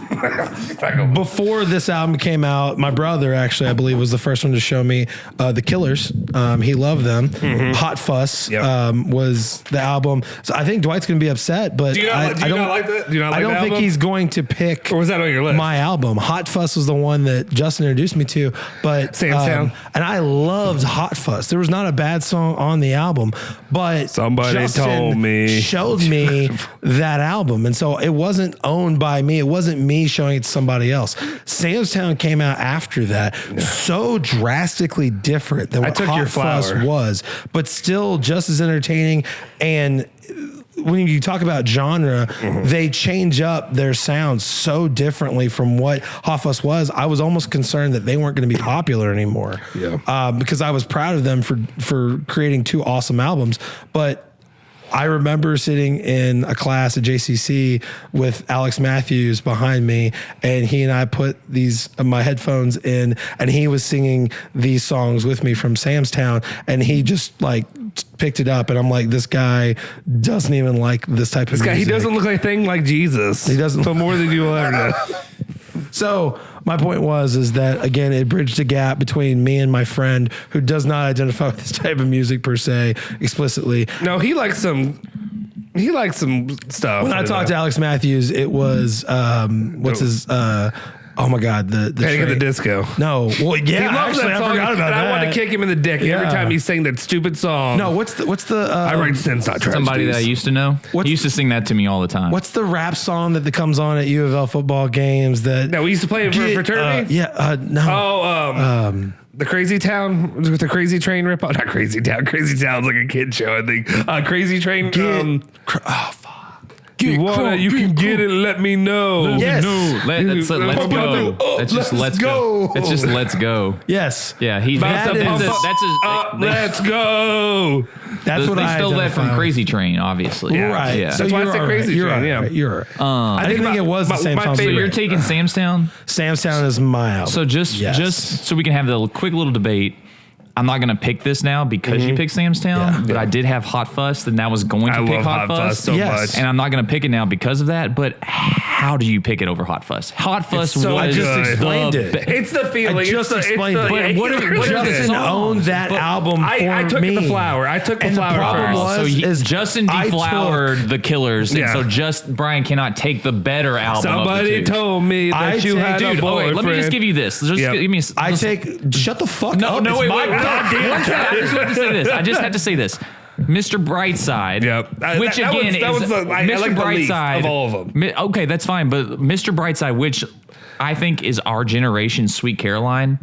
Before this album came out, my brother actually, I believe, was the first one to show me The Killers. He loved them. Mm-hmm. Hot Fuss was the album. So I think Dwight's going to be upset, but I don't like that. Do you not like I don't think he's going to pick. Or was that on your list? My album. Hot Fuss was the one that Justin introduced me to, but Samstown. And I loved Hot Fuss. There was not a bad song on the album, but somebody Justin showed me that album, and so it wasn't owned by me. It wasn't me showing it to somebody else. Samstown came out after that, so drastically different than what Hot Fuss was, but still just as entertaining. And when you talk about genre, they change up their sound so differently from what Hot Fuss was. I was almost concerned that they weren't going to be popular anymore, because I was proud of them for creating 2 awesome albums, but I remember sitting in a class at JCC with Alex Matthews behind me, and he and I put my headphones in, and he was singing these songs with me from Samstown, and he just like picked it up, and I'm like, this guy doesn't even like this type of music. He doesn't look like a thing like Jesus. He doesn't. So more than you will ever know. So my point is that, again, it bridged a gap between me and my friend who does not identify with this type of music per se explicitly. No, he likes some stuff. When I talked to Alex Matthews, it was oh my God, the Panic at the Disco. No, well, yeah, he loves that song. I forgot about that. I want to kick him in the dick every time he sang that stupid song. No, what's the? I write sins, not tragedies. Somebody that I used to know. He used to sing that to me all the time. What's the rap song that comes on at U of L football games? That we used to play it for fraternity. No. The Crazy Town with the Crazy Train rip off. Not Crazy Town. Crazy Town's like a kid show, I think. Crazy Train. Oh fuck. You can get it. Let me know. Yes. Let's go. Let's just go. It's just let's go. Yes. Yeah. Let's go. That's what I stole that from Crazy Train, obviously. Yeah. Right. Yeah. So that's why I said Crazy Train. Yeah. You're right. I didn't think it was the same song. So you're taking Samstown? Samstown is my album. So just so we can have the quick little debate. I'm not going to pick this now because you picked Sam's Town, but I did have Hot Fuss, and I was going to pick Hot Fuss so much. And I'm not going to pick it now because of that, but how do you pick it over Hot Fuss? Hot Fuss was I just explained it. It's the feeling. I just explained it. But what Justin owned that album for I took me. the flower. I took the flower. The problem first. Justin deflowered the Killers, and so Brian cannot take the better album. Somebody told me that you had a boyfriend. Let me just give you this. Just give me. Shut the fuck up. No, wait. Goddamn. I just have to say this. I just had to say this. Mr. Brightside, which again is Mr. Brightside of all of them. Okay, that's fine, but Mr. Brightside, which I think is our generation's Sweet Caroline.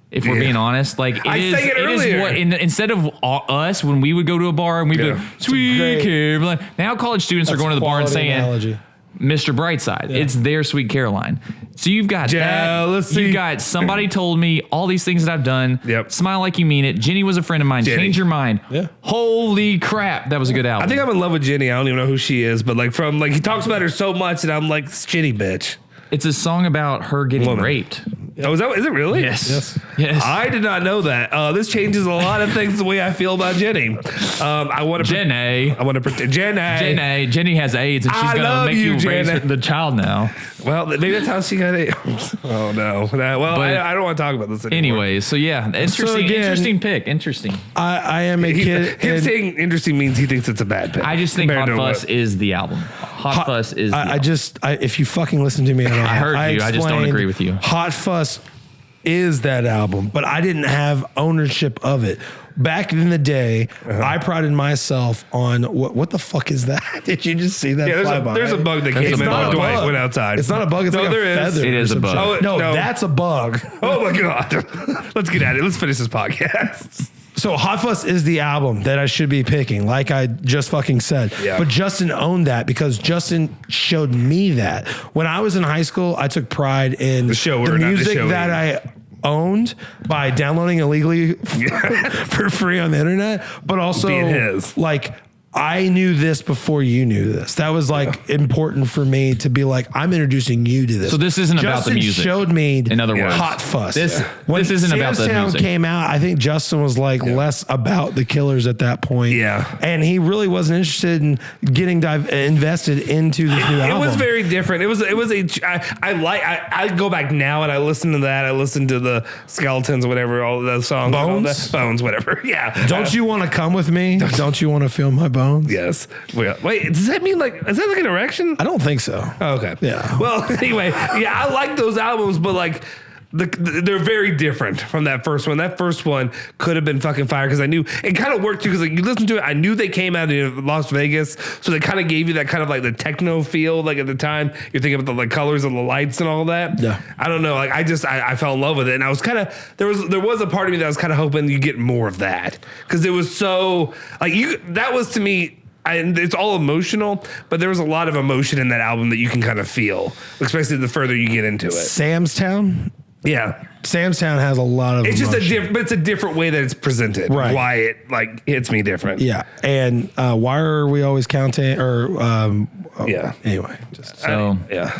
If we're being honest, like it is what instead of us when we would go to a bar and we'd be like, Sweet Caroline. Now college students are going to the bar and saying Mr. Brightside. It's their Sweet Caroline. So you've got jealousy. That. You've got Somebody Told Me, all these things that I've done. Smile Like You Mean It. Jenny Was a Friend of Mine. Change Your Mind. Holy crap, that was a good album. I think I'm in love with Jenny. I don't even know who she is, but like he talks about her so much, and I'm like, shitty bitch. It's a song about her getting raped. Oh, is it really? Yes. I did not know that. This changes a lot of things the way I feel about Jenny. I want to Jenny. I want to pretend Jenny has AIDS and she's gonna make you raise the child now. Well, maybe that's how she got AIDS. Oh no. I don't want to talk about this anymore. Anyway, so interesting pick. Interesting. I am a kid. Him saying interesting means he thinks it's a bad pick. I just think Hot Fuss is the album. Hot Fuss is. If you fucking listen to me at all, I heard you. I just don't agree with you. Hot Fuss is that album, but I didn't have ownership of it. Back in the day, I prided myself on what the fuck is that? Did you just see that? Yeah, there's a bug that came in while Dwight went outside. It's not a bug. It's like a feather. It is a bug. No, that's a bug. Oh my god. Let's get at it. Let's finish this podcast. So Hot Fuss is the album that I should be picking, like I just fucking said. But Justin owned that because Justin showed me that. When I was in high school, I took pride in the music that I owned by downloading illegally for free on the internet, but also like I knew this before you knew this. That was like important for me to be like, I'm introducing you to this. So this isn't about the music. Justin showed me, in other words, Hot Fuss. When this isn't about the music. Sam's Town came out, I think Justin was like less about the Killers at that point. And he really wasn't interested in getting invested into this new album. It was very different. I go back now and I listen to that. I listen to the Skeletons, whatever, all those songs. Bones, whatever. Yeah. Don't you want to come with me? Don't you want to feel my bones? Yes. Wait, does that mean is that like an erection? I don't think so. Oh, okay. Yeah. Well, anyway, I like those albums, but like they're very different from that first one. That first one could have been fucking fire because I knew it kind of worked too. Because like you listen to it, I knew they came out in Las Vegas, so they kind of gave you that kind of like the techno feel. Like at the time, you're thinking about the like colors and the lights and all that. Yeah. I don't know. Like I fell in love with it, and I was kind of there was a part of me that was kind of hoping you get more of that because it was so like that was to me. And it's all emotional, but there was a lot of emotion in that album that you can kind of feel, especially the further you get into it. Sam's Town? Yeah. Sam's Town has a lot of It's emotion. just but it's a different way that it's presented. Right. Why it like hits me different. Yeah. And why are we always counting anyway. All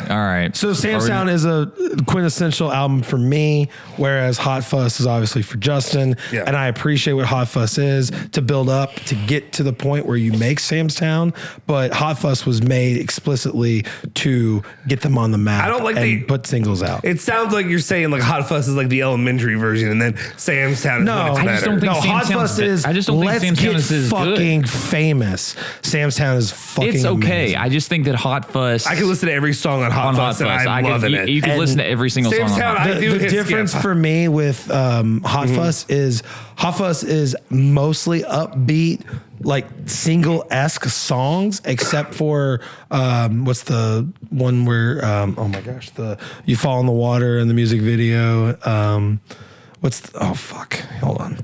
right. So Sam's Town is a quintessential album for me, whereas Hot Fuss is obviously for Justin. Yeah. And I appreciate what Hot Fuss is to build up to get to the point where you make Sam's Town, but Hot Fuss was made explicitly to get them on the map. I don't like and put singles out. It sounds like you're saying like Hot Fuss is like the elementary version, and then Sam's Town is when it's better. I just don't think Hot Fuss is. I just don't think Sam's Town is fucking famous. Sam's Town is fucking. It's okay. Amazing. I just think that Hot Fuss. I can listen to every song on Hot Fuss, and I'm loving it. You can listen to every single song. Sam's Town, on Hot I do the difference for me with Hot Fuss is mostly upbeat, like single-esque songs, except for what's the one where oh my gosh, You Fall in the Water in the music video. Hold on. What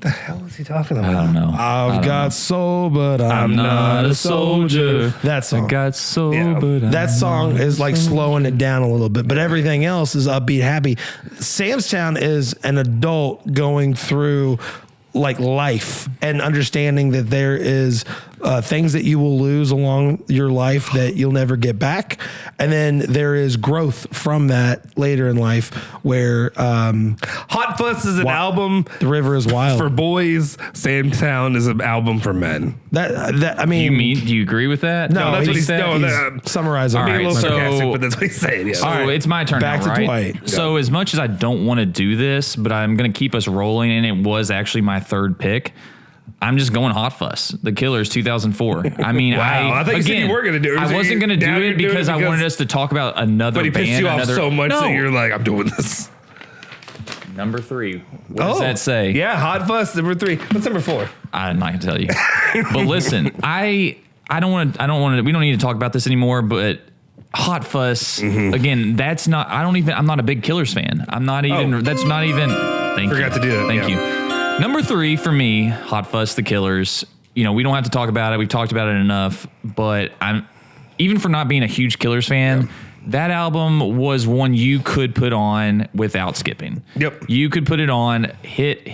the hell is he talking about? I don't know. I've got soul, but I'm not a soldier. That song. I got soul, but that song is like slowing it down a little bit, but everything else is upbeat, happy. Sam's Town is an adult going through like life and understanding that there is things that you will lose along your life that you'll never get back. And then there is growth from that later in life where Hot Fuss is an album. The River is Wild for boys. Sandtown is an album for men. That I mean, do you agree with that? No, that's what he said. He's summarizing. I'm being a little so- sarcastic, but that's what he's saying. Yeah. So it's my turn Back now, to right? Dwight. So as much as I don't want to do this, but I'm going to keep us rolling, and it was actually my third pick. I'm just going Hot Fuss, The Killers, 2004. I mean, Wow, I thought you said you were gonna do it. I wasn't going to do it because I wanted us to talk about another But he band. pissed you off another, so much no. that you're like, I'm doing this. Number 3. What does that say? Yeah, Hot Fuss, number 3. What's number 4? I'm not going to tell you. But listen, I don't want to. We don't need to talk about this anymore. But Hot Fuss again. That's not. I'm not a big Killers fan. I'm not even. Oh. That's not even. Forgot to do that, Thank yeah. you. Number 3 for me, Hot Fuss, The Killers. You know, we don't have to talk about it. We've talked about it enough. But I'm even for not being a huge Killers fan. Yeah. That album was one you could put on without skipping. Yep. You could put it on, hit,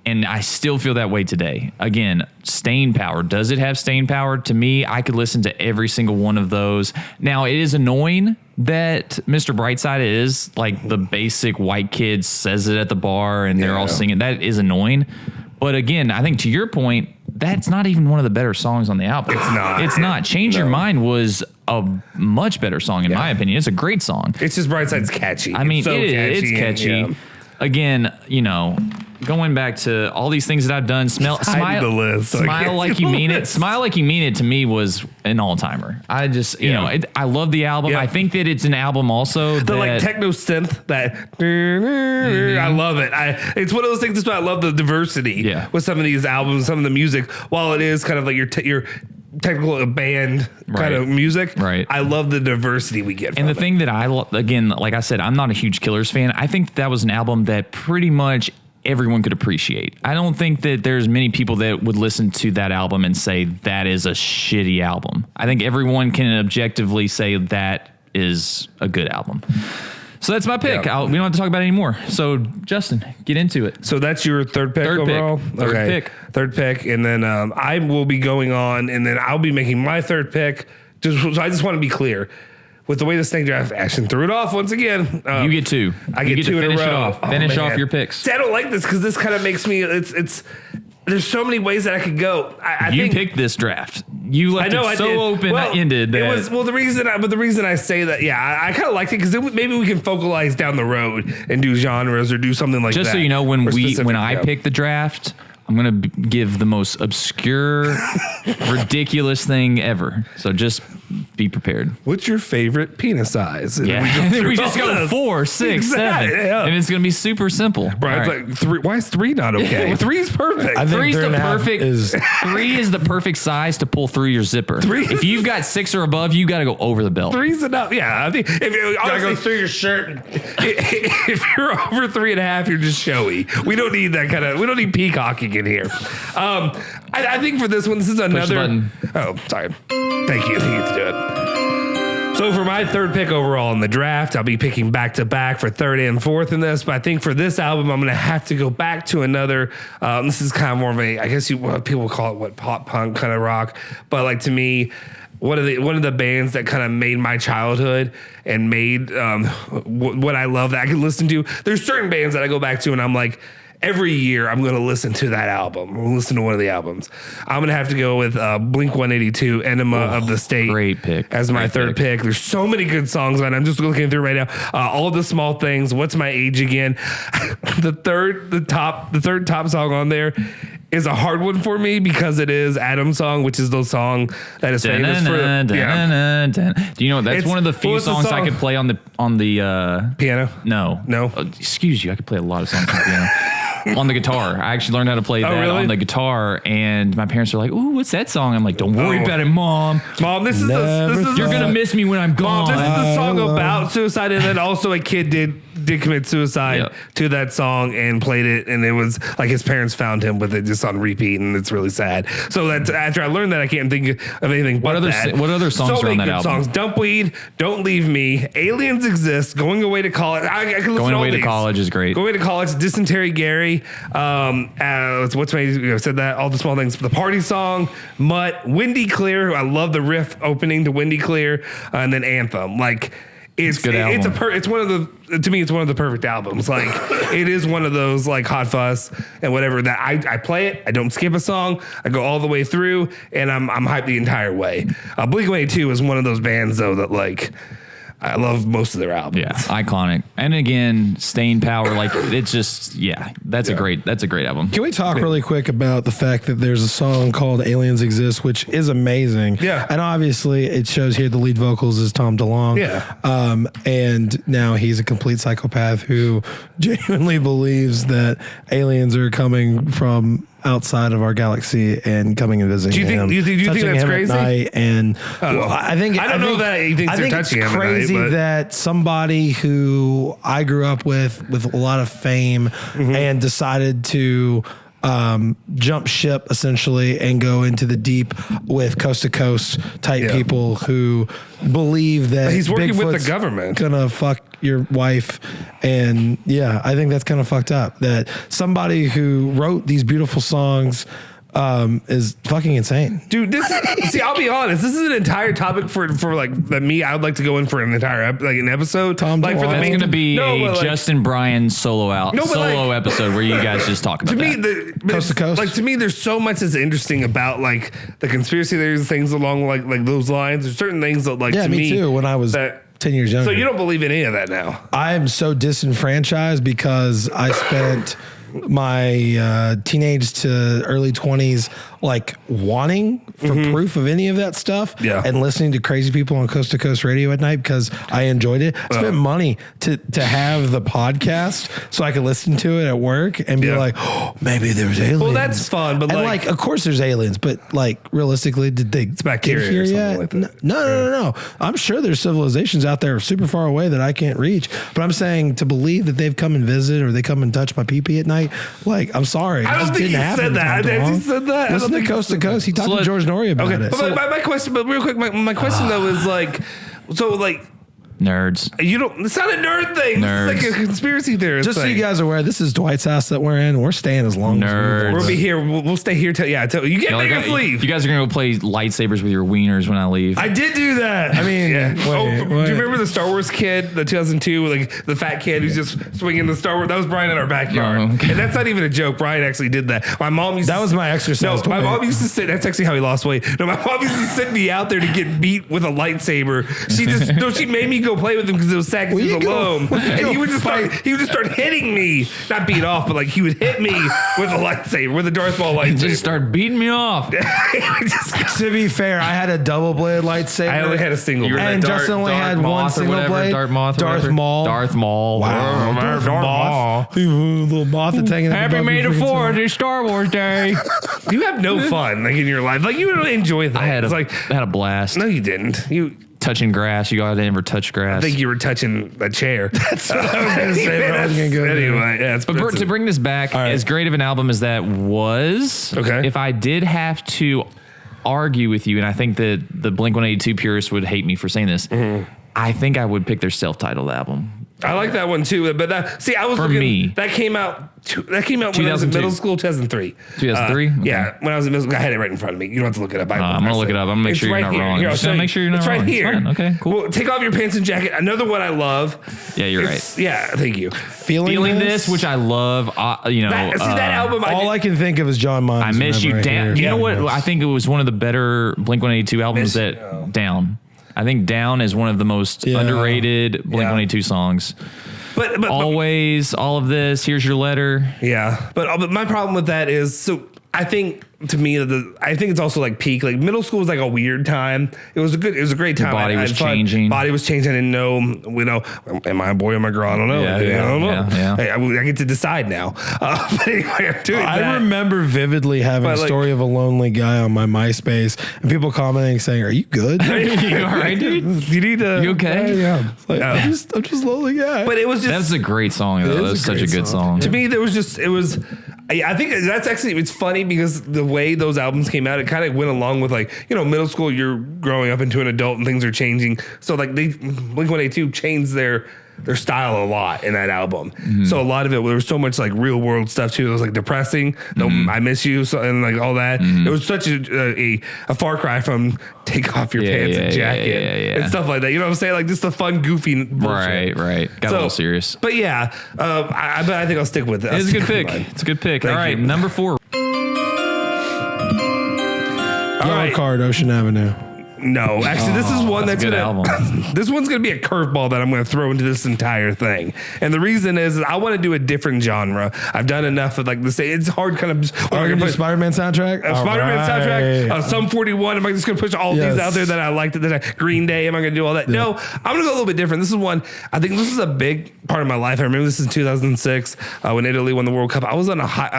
and I still feel that way today. Again, staying power. Does it have staying power? To me, I could listen to every single one of those. Now, it is annoying that Mr. Brightside is like the basic white kid says it at the bar and they're all singing. That is annoying. But again, I think to your point, that's not even one of the better songs on the album. It's not. It's not. Change Your Mind was a much better song in my opinion. It's a great song. It's just Brightside's catchy. I mean, it's so it's catchy. and, Again, you know, going back to all these things that I've done, smile like you mean it. Smile Like You Mean It to me was an all timer. I just, you know, I love the album. Yeah. I think that it's an album also the that, like techno synth that I love it. It's one of those things that's why I love the diversity with some of these albums, some of the music. While it is kind of like your technical band kind of music, right? I love the diversity we get. And the thing that again, like I said, I'm not a huge Killers fan. I think that was an album that pretty much everyone could appreciate. I don't think that there's many people that would listen to that album and say that is a shitty album. I think everyone can objectively say that is a good album. So that's my pick. Yeah. We don't have to talk about it anymore. So Justin, get into it. So that's your third pick overall? Third pick. And then I will be going on, and then I'll be making my third pick. So I just want to be clear. With the way the snake draft action threw it off once again. You get 2. I get 2 in a row. Finish off your picks. See, I don't like this because this kind of makes me, there's so many ways that I could go. I you think, picked this draft. You left it so open-ended. The reason I say that, I kind of liked it because maybe we can focalize down the road and do genres or do something like that. Just so you know, when I pick the draft, I'm going to give the most obscure, ridiculous thing ever. So just be prepared. What's your favorite penis size? And we just go 4, 6, 7. Yeah. And it's going to be super simple. Right. Right. Like 3. Why is 3 not okay? 3 is perfect. I think 3 is the 3.5 perfect. 3 is the perfect size to pull through your zipper. If you've got 6 or above, you got to go over the belt. 3's enough. Yeah. I think if you gotta go through your shirt. If you're over 3.5, you're just showy. We don't need that kind of. We don't need peacocking in here. I think for this one, this is another. Oh, sorry. Thank you. You get to do it. So for my third pick overall in the draft, I'll be picking back to back for third and fourth in this. But I think for this album, I'm going to have to go back to another. This is kind of more of a, I guess people call it pop punk kind of rock. But like to me, one of the bands that kind of made my childhood and made what I love that I can listen to. There's certain bands that I go back to and I'm like, every year I'm going to listen to that album. I'm going to listen to one of the albums. I'm going to have to go with Blink-182, Enema of the State. Great pick. As my third pick. There's so many good songs on it. I'm just looking through right now. All the Small Things. What's My Age Again? The third top song on there is a hard one for me because it is Adam's song, which is the song that is famous for. Do you know that's one of the few songs I could play on the piano? No. Excuse you. I could play a lot of songs on the piano. On the guitar. I actually learned how to play that on the guitar, and my parents are like, "Ooh, what's that song?" I'm like, "Don't worry about it, Mom. Mom, this is you're gonna miss me when I'm gone." Mom, this is the song about suicide, and then also a kid did did commit suicide to that song and played it, and it was like his parents found him with it just on repeat, and it's really sad. So that's after I learned that, I can't think of anything but that. What other songs so are on that good album? songs: Dumpweed, Don't Leave Me, Aliens Exist, Going Away to College. I can listen Going to all Away to these. College is great. Going Away to College, Dysentery Gary, what's my said that, all the small things, the party song, Mutt, Windy Clear. I love the riff opening to Windy Clear, and then Anthem. Like it's good album. it's one of the, to me, it's one of the perfect albums. Like it is one of those like Hot Fuss and whatever that I play it. I don't skip a song. I go all the way through, and I'm hyped the entire way. Blink-182 is one of those bands though that like I love most of their albums. Yeah, iconic. And again, staying power, like it's just that's a great album. Can we talk really quick about the fact that there's a song called Aliens Exist, which is amazing. Yeah. And obviously it shows here the lead vocals is Tom DeLonge. Yeah. And now he's a complete psychopath who genuinely believes that aliens are coming from outside of our galaxy and coming and visiting him. Do you think touching that's him crazy? At night. And well, I think I don't know that he thinks they're touching him at night, it's crazy but that somebody who I grew up with a lot of fame and decided to jump ship essentially and go into the deep with coast to coast type people who believe that he's working with Bigfoot's the government, gonna fuck your wife. And I think that's kind of fucked up that somebody who wrote these beautiful songs is fucking insane. Dude, see, I'll be honest. This is an entire topic for like me. I would like to go in for an entire an episode. Tom like for the That's main, going to be but, like, Justin Bryan solo episode where you guys just talk about to me, that. Coast to coast. Like to me, there's so much that's interesting about like the conspiracy theories, things along like those lines. There's certain things that like to me too. When I was 10 years younger. So you don't believe in any of that now? I'm so disenfranchised because I spent my teenage to early 20s like wanting for proof of any of that stuff and listening to crazy people on Coast to Coast Radio at night because I enjoyed it. I spent money to have the podcast so I could listen to it at work and be like, oh, maybe there's aliens. Well, that's fun, but and like of course there's aliens, but like realistically, did they get here yet? Like no. I'm sure there's civilizations out there super far away that I can't reach, but I'm saying to believe that they've come and visit or they come and touch my pee-pee at night, like I'm sorry. I don't think he said that. He said that. Listen to Coast to Coast. He talked to George Norrie about it. But my question, but real quick, my question though is like, so like. Nerds. You don't. It's not a nerd thing. Nerds. It's like a conspiracy theorist. Just so you guys are aware, this is Dwight's house that we're in. We're staying as long Nerds. as we'll be here. We'll stay here till you can't make us leave. You guys are gonna go play lightsabers with your wieners when I leave. I did do that. I mean, do you remember the Star Wars kid, the 2002, like the fat kid who's just swinging the Star Wars? That was Brian in our backyard, okay. And that's not even a joke. Brian actually did that. My mom used. That was my exercise. No, my mom used to sit. That's actually how he lost weight. No, my mom used to sit me out there to get beat with a lightsaber. She made me go play with him because it was sad because he was alone, and he would just start hitting me, not beat off, but like he would hit me with a lightsaber, with a Darth Maul lightsaber. Just start beating me off. To be fair, I had a double blade lightsaber. I only had a single. And Justin only had one single blade. Darth Maul. Darth Maul. Wow. Darth Maul. Little moth that's hanging. Happy May the 4th. It's Star Wars Day. You have no fun like in your life. Like you don't enjoy things. I had I had a blast. No, you didn't. You touching grass. You guys never touch grass. I think you were touching a chair. That's what I was gonna say, but I was gonna go there. Anyway, yeah. But to bring this back, as great of an album as that was, if I did have to argue with you, and I think that the Blink-182 purists would hate me for saying this, I think I would pick their self-titled album. I like that one too, but I was looking. That came out when I was in middle school, 2003. 2003? Yeah, when I was in middle school, I had it right in front of me. You don't have to look it up. I'm gonna look it up. I'm gonna make sure you're not wrong. I'm just gonna make sure you're not wrong. It's right here. Okay, cool. Well, take off your pants and jacket. Another one I love. Yeah, you're right. Yeah, thank you. Feeling this, which I love. That album. All I can think of is John Miles. I Miss You Down. You know what? I think it was one of the better Blink-182 albums. Down. I think Down is one of the most underrated Blink-182 songs. But always, all of this. Here's your letter. Yeah, but my problem with that is I think to me, I think it's also like peak. Like middle school was like a weird time. It was a great time. Your body was changing. Body was changing. I didn't know, am I a boy or am I a girl? I don't know. I don't know. Yeah. Hey, I get to decide now. But anyway, I'm doing that. I remember vividly having a story of a lonely guy on my MySpace and people commenting saying, "Are you good? You all right, dude? You need to. You okay? Yeah. Like, I'm just lonely guy." But it was just. That's a great song, though. That's such a good song. To me, I think that's actually, it's funny because the way those albums came out, it kind of went along with like, middle school, you're growing up into an adult and things are changing. So like Blink-182 changed their style a lot in that album. Mm-hmm. So a lot of it, there was so much like real world stuff too. It was like depressing. Mm-hmm. I miss you. So, and like all that. Mm-hmm. It was such a far cry from take off your pants and jacket and stuff like that. You know what I'm saying? Like just the fun, goofy bullshit. Right. Got a little serious. But yeah, I think I'll stick with it. It's a good pick. It's a good pick. All right, number 4. Yellow Card, Ocean Avenue. No, actually, this is one that's good album. This one's gonna be a curveball that I'm gonna throw into this entire thing, and the reason is I want to do a different genre. I've done enough of like the same. It's hard, kind of. Spider-Man soundtrack. Spider-Man soundtrack. Sum 41. Am I just gonna push all these out there that I liked? Green Day. Am I gonna do all that? Yeah. No, I'm gonna go a little bit different. This is one. I think this is a big part of my life. I remember this in 2006 when Italy won the World Cup. I was on a high,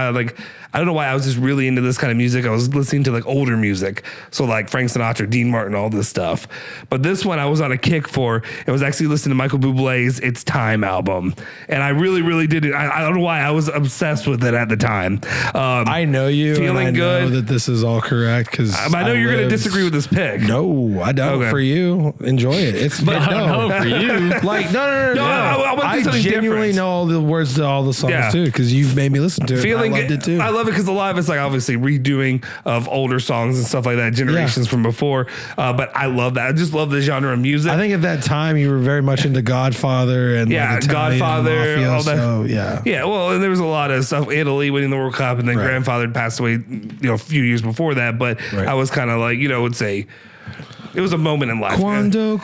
I don't know why I was just really into this kind of music. I was listening to like older music. So like Frank Sinatra, Dean Martin, all this stuff. But this one I was on a kick for. It was actually listening to Michael Bublé's It's Time album. And I really, really did it. I don't know why I was obsessed with it at the time. I know you. Feeling and I good. know that this is all correct because I know you're going to disagree with this pick. No, I don't. Okay. For you, enjoy it. It's but no for you. Like no. I genuinely know all the words to all the songs too because you've made me listen to it. Feeling I loved it too. I love it because a lot of it's like obviously redoing of older songs and stuff like that, generations from before. But I love that. I just love the genre of music. I think at that time you were very much into Godfather and like Godfather, Mafia, all that. So, yeah. Well, and there was a lot of stuff. Italy winning the World Cup, and then grandfather passed away, a few years before that. But I was kind of like, would say. It was a moment in life. Quando.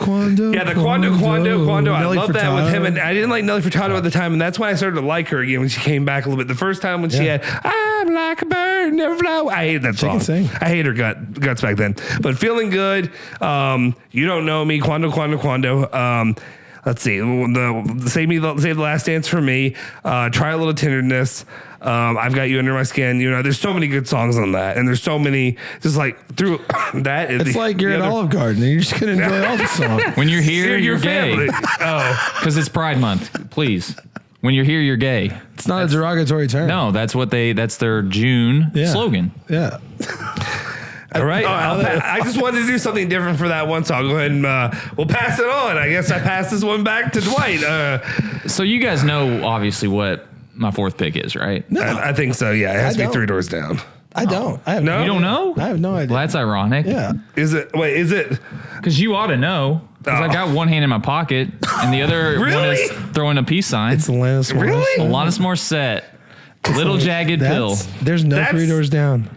Yeah, the Quando. I love that with him. And I didn't like Nelly Furtado at the time. And that's when I started to like her again when she came back a little bit. The first time when she had, I'm like a bird, never fly. I hated that song. I hate her guts back then. But Feeling Good, You Don't Know Me, Quando. Let's see. Save the Last Dance for Me. Try a Little Tenderness. I've Got You Under My Skin. There's so many good songs on that, and there's so many just like through that. It's like you're at Olive Garden, and you're just gonna enjoy all the songs. When you're here, you're gay. Because it's Pride Month. Please. When you're here, you're gay. It's not a derogatory term. No, that's their June slogan. Yeah. All right. I just wanted to do something different for that one, so I'll go ahead and we'll pass it on. I guess I pass this one back to Dwight. So you guys know obviously what my 4th pick is, right? No, I think so. Yeah, it has to be Three Doors Down. I don't. I have no. You don't know? I have no idea. Well, that's ironic. Yeah. Is it? Because you ought to know. Because I got one hand in my pocket and the other one is throwing a peace sign. It's Alanis Morissette. Really? Alanis Morissette. Little Jagged Pill. There's no Three Doors Down.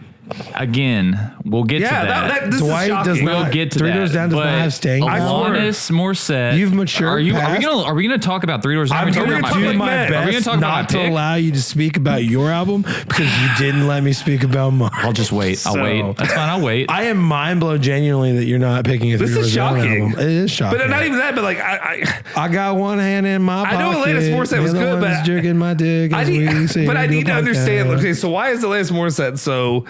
Again, we'll get to that. This Dwight does not. We'll get to Three that. Doors Down does not have staying power. Alanis Morissette. You've matured. Are we gonna talk about Three Doors Down? I'm going to do my best not to allow you to speak about your album because you didn't let me speak about mine. I'll just wait. I'll wait. That's fine. I'll wait. I am mind blown genuinely that you're not picking a Three Doors Down album. It is shocking. But not even that. But like I got one hand in my pocket. I know Alanis Morissette was good, but jerking my dick. But I need to understand. Okay, so why is Alanis Morissette so?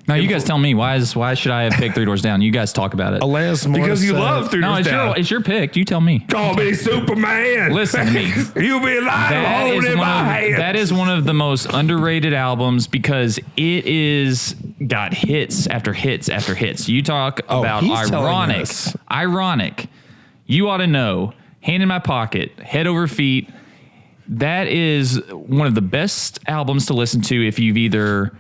Now you guys tell me why should I have picked Three Doors Down? You guys talk about it. Alanis Morissette. Because you love Three Doors Down. It's your pick. You tell me. Call me Superman. Listen to me. You be alive holding my hand. That is one of the most underrated albums because it is got hits after hits after hits. You talk about ironic. You Ought to Know. Hand in My Pocket. Head Over Feet. That is one of the best albums to listen to if you've either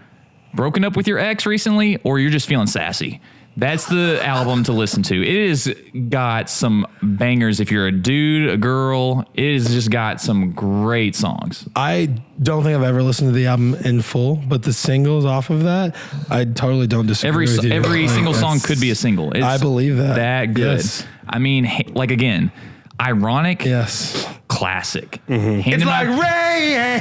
broken up with your ex recently or you're just feeling sassy. That's the album to listen to. It has got some bangers. If you're a dude, a girl, it has just got some great songs. I don't think I've ever listened to the album in full, but the singles off of that, I totally don't disagree with you. Every single song could be a single. I believe that. That good. Yes. I mean, like again, ironic. Yes. Classic. Mm-hmm. It's like rain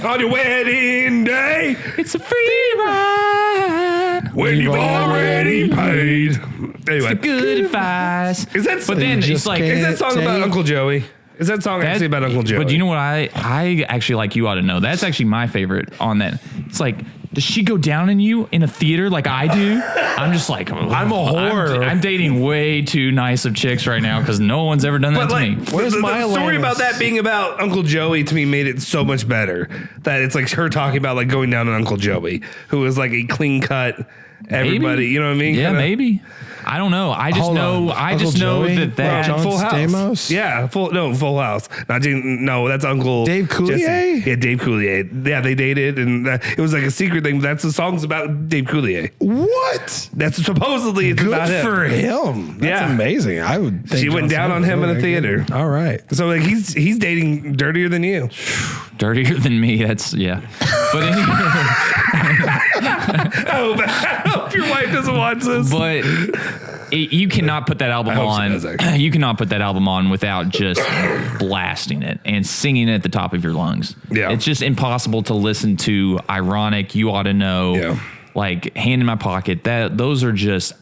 on your wedding day. way. It's a free ride When you've already paid. Anyway. good advice. Is that But then it's like, is that song about Uncle Joey? Is that song actually about Uncle Joey? But you know what? I actually like You Ought to Know. That's actually my favorite on that. It's like, does she go down on you in a theater like I do? I'm just like, I'm a whore. I'm dating way too nice of chicks right now because no one's ever done that to me. Where's the my story Alanis? about that being about Uncle Joey to me made it so much better. That it's like her talking about like going down on Uncle Joey, who was like a clean cut. Everybody, Maybe. you know what I mean? Yeah, Kinda. maybe. I don't know. I just Hold know. on. I Uncle just know Joey? that John Full House. Stamos? Yeah, Full House. No, that's Uncle Dave Coulier? Jesse. Yeah, Dave Coulier. Yeah, they dated, and it was like a secret thing. That's the song's about Dave Coulier. What? That's supposedly it's about Good him. for him. That's Yeah. amazing. I would think She went John down on Stamos him in a was theater. All right. So like he's dating dirtier than you. dirtier than me. That's yeah. But anyway, I hope your wife doesn't watch this. but you cannot put that album hope she on. does, actually. You cannot put that album on without just blasting it and singing it at the top of your lungs. Yeah. It's just impossible to listen to Ironic, You Ought to Know, Yeah. like Hand in My Pocket. Those are just,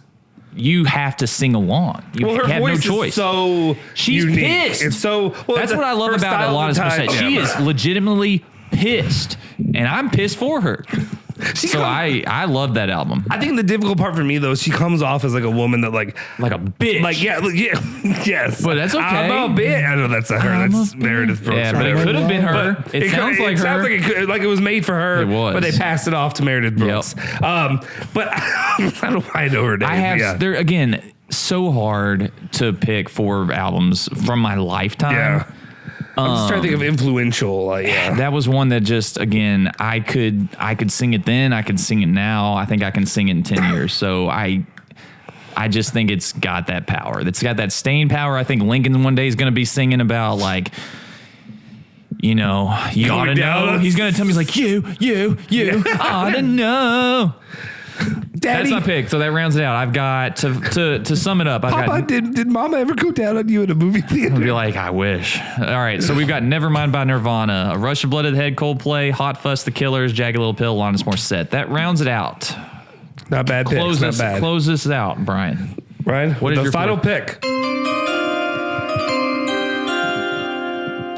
you have to sing along. You Well, her have voice no choice. is so She's unique. pissed. It's so well. That's it's what I love her about style Alanis of time. Morissette. She Yeah. is legitimately pissed, and I'm pissed for her. She So comes- I love that album. I think the difficult part for me though, is she comes off as like a woman that like Like a bitch. yes. But that's okay. I'm a bitch. I know that's not her. I'm That's a Meredith Brooks. Yeah, or but it whatever. could have been her. But It sounds like her. Sounds like it was made for her. It was. but they passed it off to Meredith Brooks. But I don't know why I know her name. I have yeah. there again. So hard to pick 4 albums from my lifetime. Yeah. I'm just trying to think of influential. Like, yeah. That was one that just again I could sing it then, I could sing it now. I think I can sing it in 10 years. So I just think it's got that power. It's got that staying power. I think Lincoln one day is going to be singing about like, you know, you ought to know. He's going to tell me, he's like, you ought to know. Daddy, That's my pick. So that rounds it out. I've got to sum it up. I've Papa, got. did Mama ever go down on you in a movie theater? I'd be like, I wish. All right, so we've got Nevermind by Nirvana, A Rush of Blood to the Head, Coldplay, Hot Fuss, The Killers, Jagged Little Pill, Alanis Morissette. That rounds it out. Not bad picks. Not bad. Close this out, Brian. Ryan, What is the your final fourth? pick?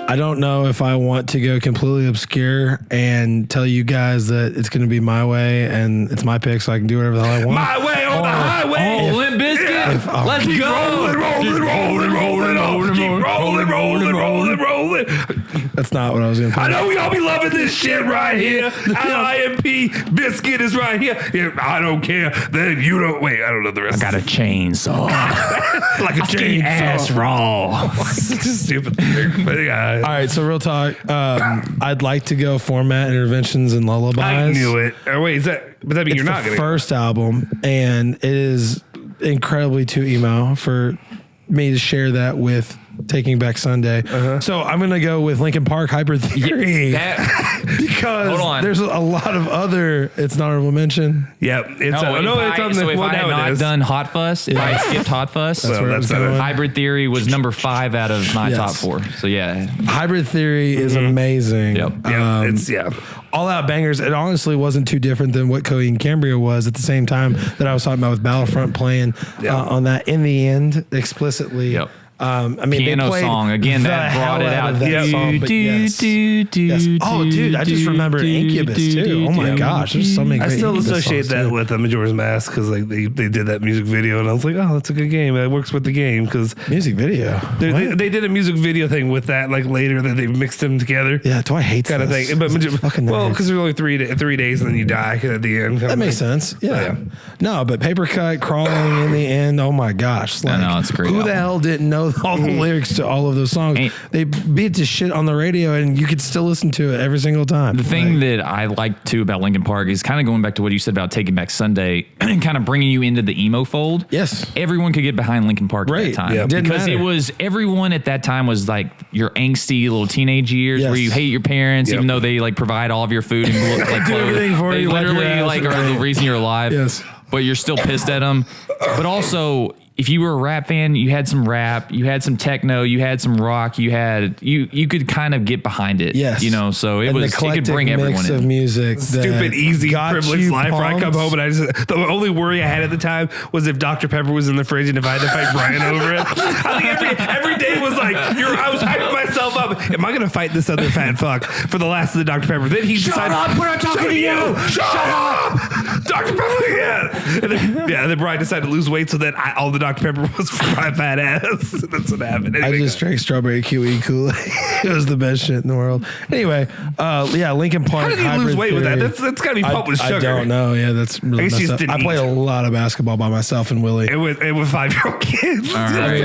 I don't know if I want to go completely obscure and tell you guys that it's going to be my way and it's my pick, so I can do whatever the hell I want. My way on the highway. Oh, Limp Bizkit. Let's Keep go. rolling. That's not what I was going to I play. know we all be loving this shit right here. IMP Biscuit is right here. If I don't care, then you don't. Wait, I don't know the rest. Got a chainsaw. like a chainsaw. Ass raw. Such a stupid thing. But yeah, All right, so real talk. I'd like to go format interventions and lullabies. I knew it. Wait, is that? But that means It's you're not the going to. first album, and it is incredibly too emo for me to share that with Taking Back Sunday. So I'm going to go with Linkin Park Hybrid Theory because Hold on. there's a lot of other. It's an honorable mention. Yep. It's It's on the. so if Well, I had now it not is. done Hot Fuss, if I skipped Hot Fuss, Well, where it that's was not going. it. Hybrid Theory was number 5 out of my Yes. top 4. So yeah. Hybrid Theory is amazing. Yep. Yeah, it's yeah. All out bangers. It honestly wasn't too different than what Coheed and Cambria was at the same time that I was talking about with Battlefront playing on that in the end explicitly. Yep. I mean, Piano they played song again the that brought hell it out. of that song, but yes. Yes. Oh, dude, I just remembered Incubus too. Oh my gosh, there's so many. I Great still Incubus associate songs, that too. with Majora's Mask because like they did that music video and I was like, oh, that's a good game. It works with the game because music video. they did a music video thing with that like later that they mixed them together. Yeah, Dwight hates Kind of this. thing, but It's fucking well, nice. because there's only 3 days and then you die at the end. That makes sense. Yeah. No, but Paper Cut, Crawling in the end. Oh my gosh. Like, know, it's a great who the album. hell didn't know all the lyrics to all of those songs? Ain't- They beat the shit on the radio and you could still listen to it every single time. The thing that I like too about Linkin Park is kind of going back to what you said about Taking Back Sunday and kind of bringing you into the emo fold. Yes. Everyone could get behind Linkin Park at Right. that time. Yeah. Didn't Because it matter. was, everyone at that time was like your angsty little teenage years Yes. where you hate your parents, Yep. even though they like provide all of your food and like Do everything for they you, wipe your literally ass like and are the everything. reason you're alive. Yes. But you're still pissed at them. But also, if you were a rap fan, you had some rap, you had some techno, you had some rock, you could kind of get behind it. Yes. You know, so it could bring mix everyone in. of music. Stupid, easy, privileged life where I come home and the only worry I had at the time was if Dr. Pepper was in the fridge and if I had to fight Brian over it. I think every day was like, I was hyping myself up. Am I going to fight this other fat fuck for the last of the Dr. Pepper? Then he decided, we're not talking to you. Shut up. Dr. Pepper again. And then Brian decided to lose weight so that all the Dr. Pepper was for my fat ass. That's what happened. Anyway, I just drank strawberry kiwi Kool-Aid. It was the best shit in the world. Anyway, Linkin Park. How did he lose weight with that? That's got to be pumped with sugar. I don't know. Yeah, that's really messed up. I play a lot of basketball by myself and Willie. It was 5-year-old kids. All right.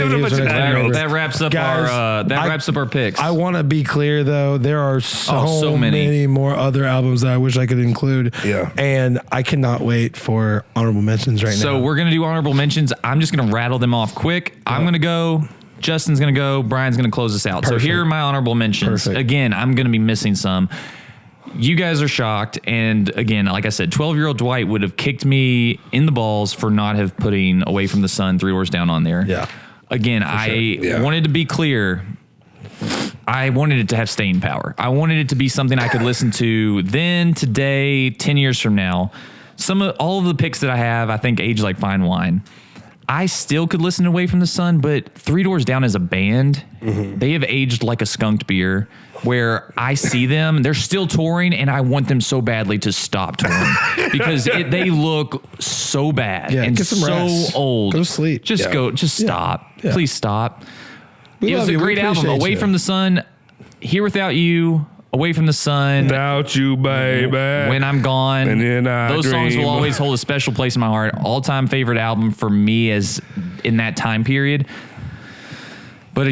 That wraps up our picks. I want to be clear though. There are so many more other albums that I wish I could include. Yeah. And I cannot wait for honorable mentions right now. So we're gonna do honorable mentions. I'm just gonna rattle them off quick. Yep. I'm gonna go. Justin's gonna go. Brian's gonna close us out. Perfect. So here are my honorable mentions. Perfect. Again, I'm gonna be missing some. You guys are shocked, and again, like I said, 12-year-old Dwight would have kicked me in the balls for not have putting Away from the Sun, 3 Doors Down on there. Yeah. Again, I wanted to be clear. I wanted it to have staying power. I wanted it to be something I could listen to then, today, 10 years from now. All of the picks that I have, I think age like fine wine. I still could listen to Away from the Sun, but 3 Doors Down as a band, they have aged like a skunked beer, where I see them, they're still touring, and I want them so badly to stop touring because they look so bad and so rest. old. Go sleep. Just stop. Yeah. Please stop. It was a great album. Away from the Sun, Here Without You, Away from the Sun, Without You, baby, When I'm Gone. And then those songs will always hold a special place in my heart. All-time favorite album for me as in that time period. But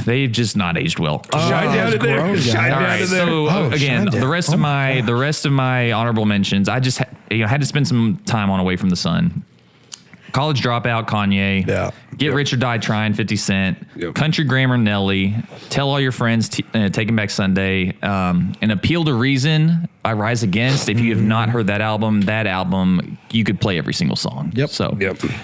they've just not aged well. Shine down to there. Shine down to there. So again, the rest of my honorable mentions, I just had to spend some time on Away from the Sun. College Dropout, Kanye. Yeah. Get Rich or Die Trying, 50 Cent. Yep. Country Grammar, Nelly. Tell All Your Friends, Taking Back Sunday. An Appeal to Reason by Rise Against. If you have not heard that album, you could play every single song. Yep. So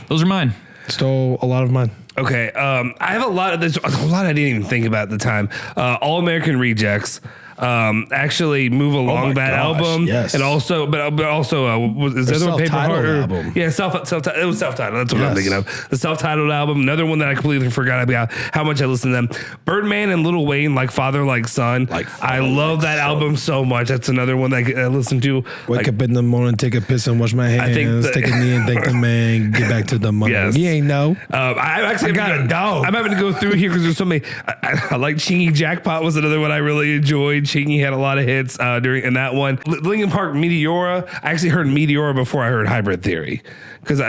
those are mine. Stole a lot of mine. Okay. I have there's a lot I didn't even think about at the time. All American Rejects. Actually move along that album. Yes. And also, but also, is that one Paper Heart? Album. Yeah, it was self-titled. That's what I'm thinking of. The self-titled album. Another one that I completely forgot about how much I listened to them. Birdman and Lil Wayne, Like Father, Like Son. I love that album so much. That's another one that I listen to. Wake up in the morning, take a piss and wash my hands. Take a knee and thank the man. Get back to the money. Yes. You ain't know. I got a dog. I'm having to go through here because there's so many. I like Chingy Jackpot was another one I really enjoyed. Chingy had a lot of hits in that one. Linkin Park Meteora. I actually heard Meteora before I heard Hybrid Theory because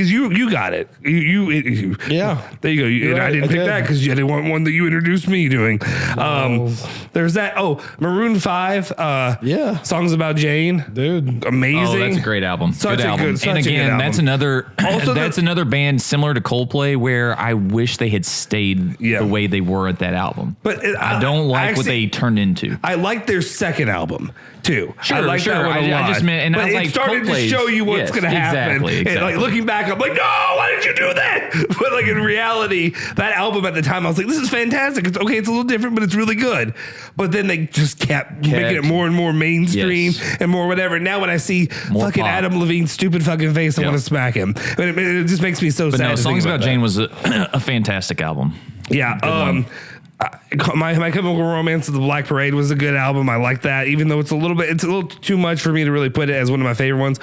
you got it. You there you go. I didn't pick that because you didn't want one that you introduced me doing. There's that. Maroon 5. Songs About Jane. Dude, amazing. Oh, that's a great album. Such good a album. good. Such and again, a good album. that's another band similar to Coldplay where I wish they had stayed the way they were at that album. But I don't like what they turned into. I like their second album too. Sure, I like that one a lot. I just meant, and but I it started to show you what's going to happen. Exactly. And like looking back, I'm like, no, why did you do that? But like in reality, that album at the time, I was like, this is fantastic. It's okay. It's a little different, but it's really good. But then they just kept making it more and more mainstream and more whatever. Now when I see more fucking pop. Adam Levine's stupid fucking face, I want to smack him. But it just makes me so sad. No, Songs About Jane was a fantastic album. Yeah. My Chemical Romance of the Black Parade was a good album. I like that, even though it's a little too much for me to really put it as one of my favorite ones.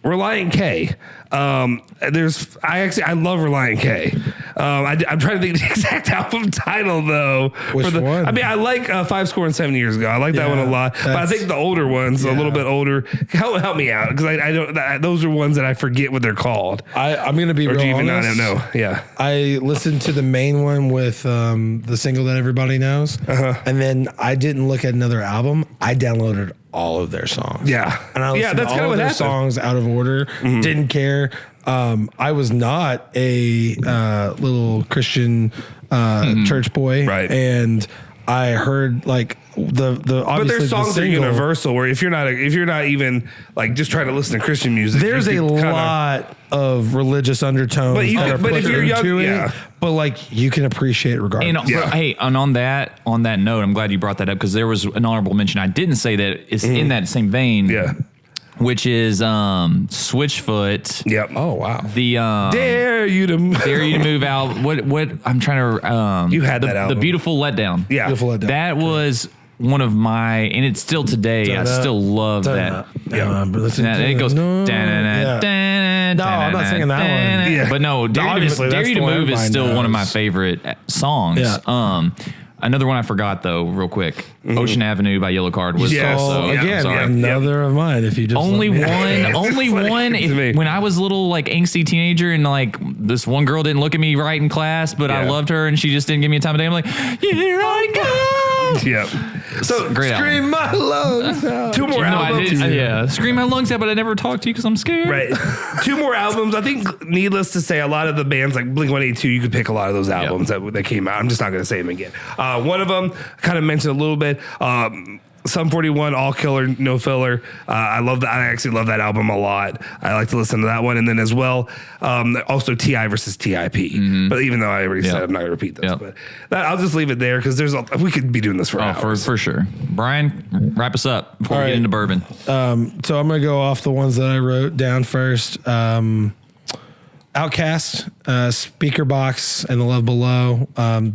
Reliant K. I love Reliant K. I'm trying to think of the exact album title though. Which one? I mean, I like 5 Score and 7 Years Ago. I like that one a lot. But I think the older ones, a little bit older. Help me out because I don't. Those are ones that I forget what they're called. I'm gonna be real honest. I don't know. Yeah. I listened to the main one with the single that everybody knows, and then I didn't look at another album. I downloaded all of their songs. Yeah. And I listened to all of their songs out of order. Mm-hmm. Didn't care. I was not a little Christian church boy. Right. And I heard like the But their obviously songs the are single, universal. Where if you're not even like just trying to listen to Christian music, there's you a could kinda- lot of religious undertones. But you that can- are but put if you're young- into it, yeah. but like you can appreciate it regardless. And hey, and on that note, I'm glad you brought that up because there was an honorable mention I didn't say that is in that same vein. Yeah. Which is Switchfoot. Yep. Oh wow. The Dare you to Dare You to Move Out. What I'm trying to You had the, that album. The Beautiful Letdown. Yeah. Beautiful Letdown. That was one of my, and it's still today. I still love that. Yeah, but listen And to it goes. no, Yeah. No, I'm not singing that one. Yeah. But no, obviously, Dare that's You the to one Move is everybody still one of my knows. favorite songs. Yeah. Another one I forgot though, real quick. Ocean Avenue by Yellow Card was Yes. also Oh, again, sorry. another of mine. If you just Only let me- one, only It's one. like, it's me. When I was a little like angsty teenager and like this one girl didn't look at me right in class, but I Yeah. loved her and she just didn't give me a time of day. I'm like, here I go. Yep. So Great album. Scream my lungs out. two more No, I albums. did, yeah, scream my lungs out, but I never talk to you because I'm scared. Right. Two more albums. I think, needless to say, a lot of the bands like Blink-182, you could pick a lot of those albums that came out. I'm just not going to say them again. One of them, kind of mentioned a little bit, Sum 41, All Killer, No Filler. I love that. I actually love that album a lot. I like to listen to that one. And then as well, also T.I. versus T.I.P. But even though I already said I'm not going to repeat this, but I'll just leave it there because we could be doing this for hours. For sure. Brian, wrap us up before we get into bourbon. So I'm going to go off the ones that I wrote down first. Outcast, Speaker Box, and The Love Below.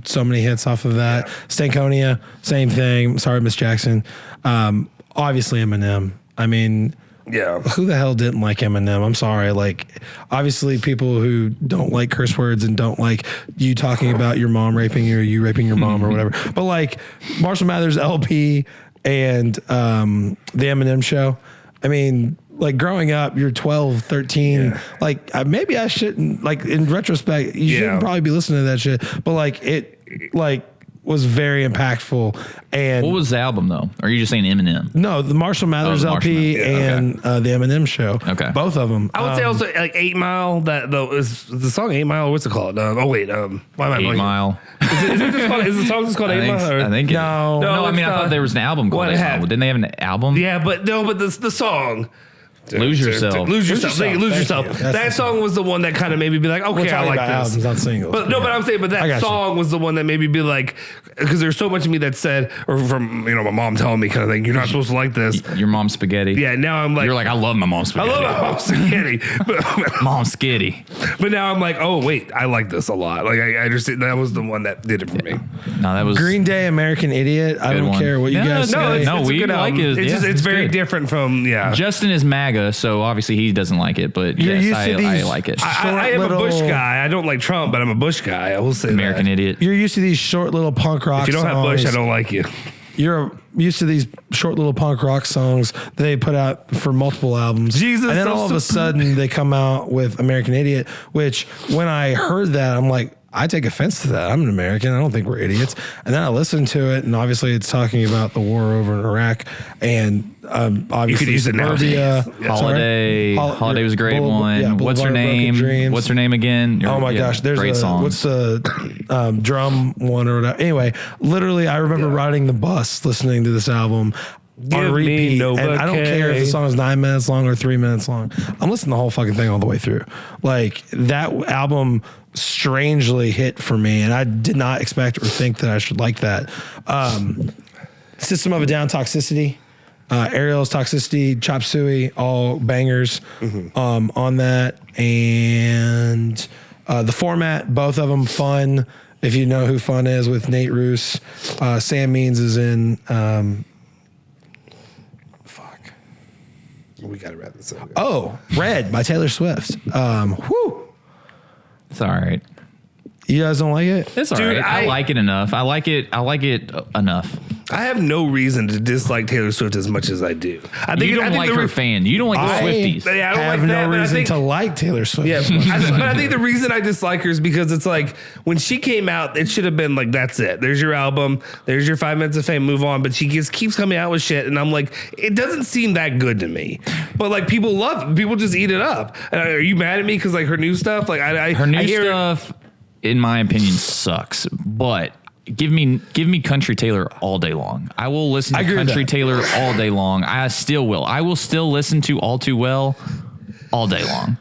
So many hits off of that. Stankonia, same thing. Sorry, Miss Jackson. Obviously Eminem. I mean, Yeah. who the hell didn't like Eminem? I'm sorry. Like, obviously people who don't like curse words and don't like you talking about your mom raping you or you raping your mom or whatever. But like Marshall Mathers LP and the Eminem Show. I mean, like growing up, you're 12, 13. Like maybe I shouldn't, like in retrospect, you shouldn't probably be listening to that shit. But like it like was very impactful. And What was the album though? Or are you just saying Eminem? no, the Marshall Mathers the Marshall LP Mathers, yeah, and the Eminem Show. Okay. Both of them. I would say also like 8 Mile. That though is the song 8 Mile. What's it called? Why am I 8 blanking? Mile. Is the song just called 8 Mile? Or? I think. No. No, I it's mean, I not. thought there was an album called What 8 had- Mile. Didn't they have an album? Yeah, but the song. Lose Yourself. Lose yourself. Yourself. Lose Thank yourself. you. That's That the song was the one that kind of made me be like, We're okay, I talking like about this. albums, not singles. But no, Yeah. but I'm saying, but I that got you. song was the one that made me be like, because there's so much of me that said, or from my mom telling me kind of thing, you're not supposed to like this. Your mom's spaghetti. Yeah, now I'm like, You're like, I love my mom's I spaghetti. love my mom's spaghetti. Mom's skitty. But now I'm like, oh wait, I like this a lot. Like I understand that was the one that did it for me. No, that was Green Day, American Idiot. I Good don't one. care what you No, guys no, say. it's- It's a we good like album. it. It's Yeah, just it's it's very good. different from Justin is MAGA, so obviously he doesn't like it, but You're yes, used to I these- like it. I am little- a Bush guy. I don't like Trump, but I'm a Bush guy. I will say American that. Idiot. You're used to these short little punk rock If you don't have Bush, I songs. don't like you. You're used to these short little punk rock songs that they put out for multiple albums. Jesus, and then I'm all of so- a sudden they come out with American Idiot, which when I heard that, I'm like, I take offense to that. I'm an American. I don't think we're idiots. And then I listened to it, and obviously it's talking about the war over in Iraq, and obviously use it now. suburbia. Holiday. Sorry? Holiday was a great Boulevard- one. yeah, What's her Boulevard of Broken name? Dreams. What's her name again? Oh my Yeah, gosh, there's great a song. what's the drum one or whatever. Anyway, literally, I remember riding the bus listening to this album Give on me repeat, no and I don't care if the bouquet. song is 9 minutes long or 3 minutes long. I'm listening to the whole fucking thing all the way through. Like that album strangely hit for me, and I did not expect or think that I should like that. System of a Down, Toxicity. Ariel's Toxicity, Chop Suey, all bangers on that. And the format, both of them fun. If you know who Fun is with Nate Roos. Sam Means is in... We gotta wrap this up. Oh, Red by Taylor Swift. Whew. It's all right. You guys don't like it? It's all Dude, right. I like it enough. I like it enough. I have no reason to dislike Taylor Swift as much as I do. I think You don't like her fan. You don't like the Swifties. Yeah, I don't have like no that, but I reason think- to like Taylor Swift. Yeah, but I think the reason I dislike her is because it's like when she came out, it should have been like, that's it. There's your album. There's your 5 minutes of fame. Move on. But she just keeps coming out with shit, and I'm like, it doesn't seem that good to me. But like people love it. People just eat it up. And are you mad at me because like her new stuff? Like Her new I hear stuff, in my opinion, sucks. But give me Country Taylor all day long. I will listen to Country Taylor all day long. I still will. I will still listen to All Too Well all day long.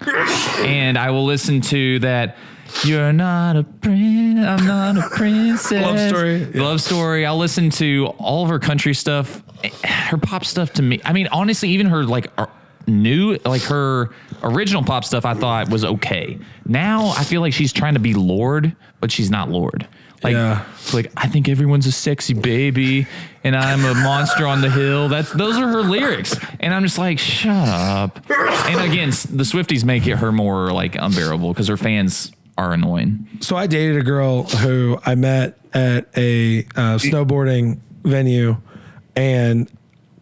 And I will listen to that You're Not a Prince, I'm Not a Princess. Love Story. Yeah. Love Story. I'll listen to all of her country stuff. Her pop stuff to me. I mean, honestly, even her her original pop stuff I thought was okay. Now I feel like she's trying to be Lorde, but she's not Lorde. Like I think everyone's a sexy baby and I'm a monster on the hill. Those are her lyrics. And I'm just like, shut up. And again, the Swifties make her more like unbearable because her fans are annoying. So I dated a girl who I met at a snowboarding venue, and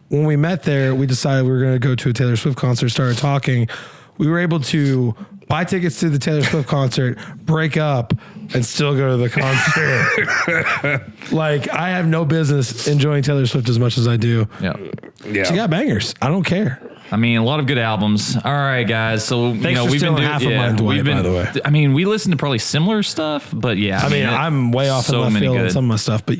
when we met there, we decided we were going to go to a Taylor Swift concert, started talking. We were able to buy tickets to the Taylor Swift concert, break up, and still go to the concert. Like, I have no business enjoying Taylor Swift as much as I do. Yeah. She got bangers. I don't care. I mean, a lot of good albums. All right, guys. So we've been doing half of mine, Dwight, by the way. I mean, we listened to probably similar stuff, but yeah. I mean, I'm way off in left field on some of my stuff, but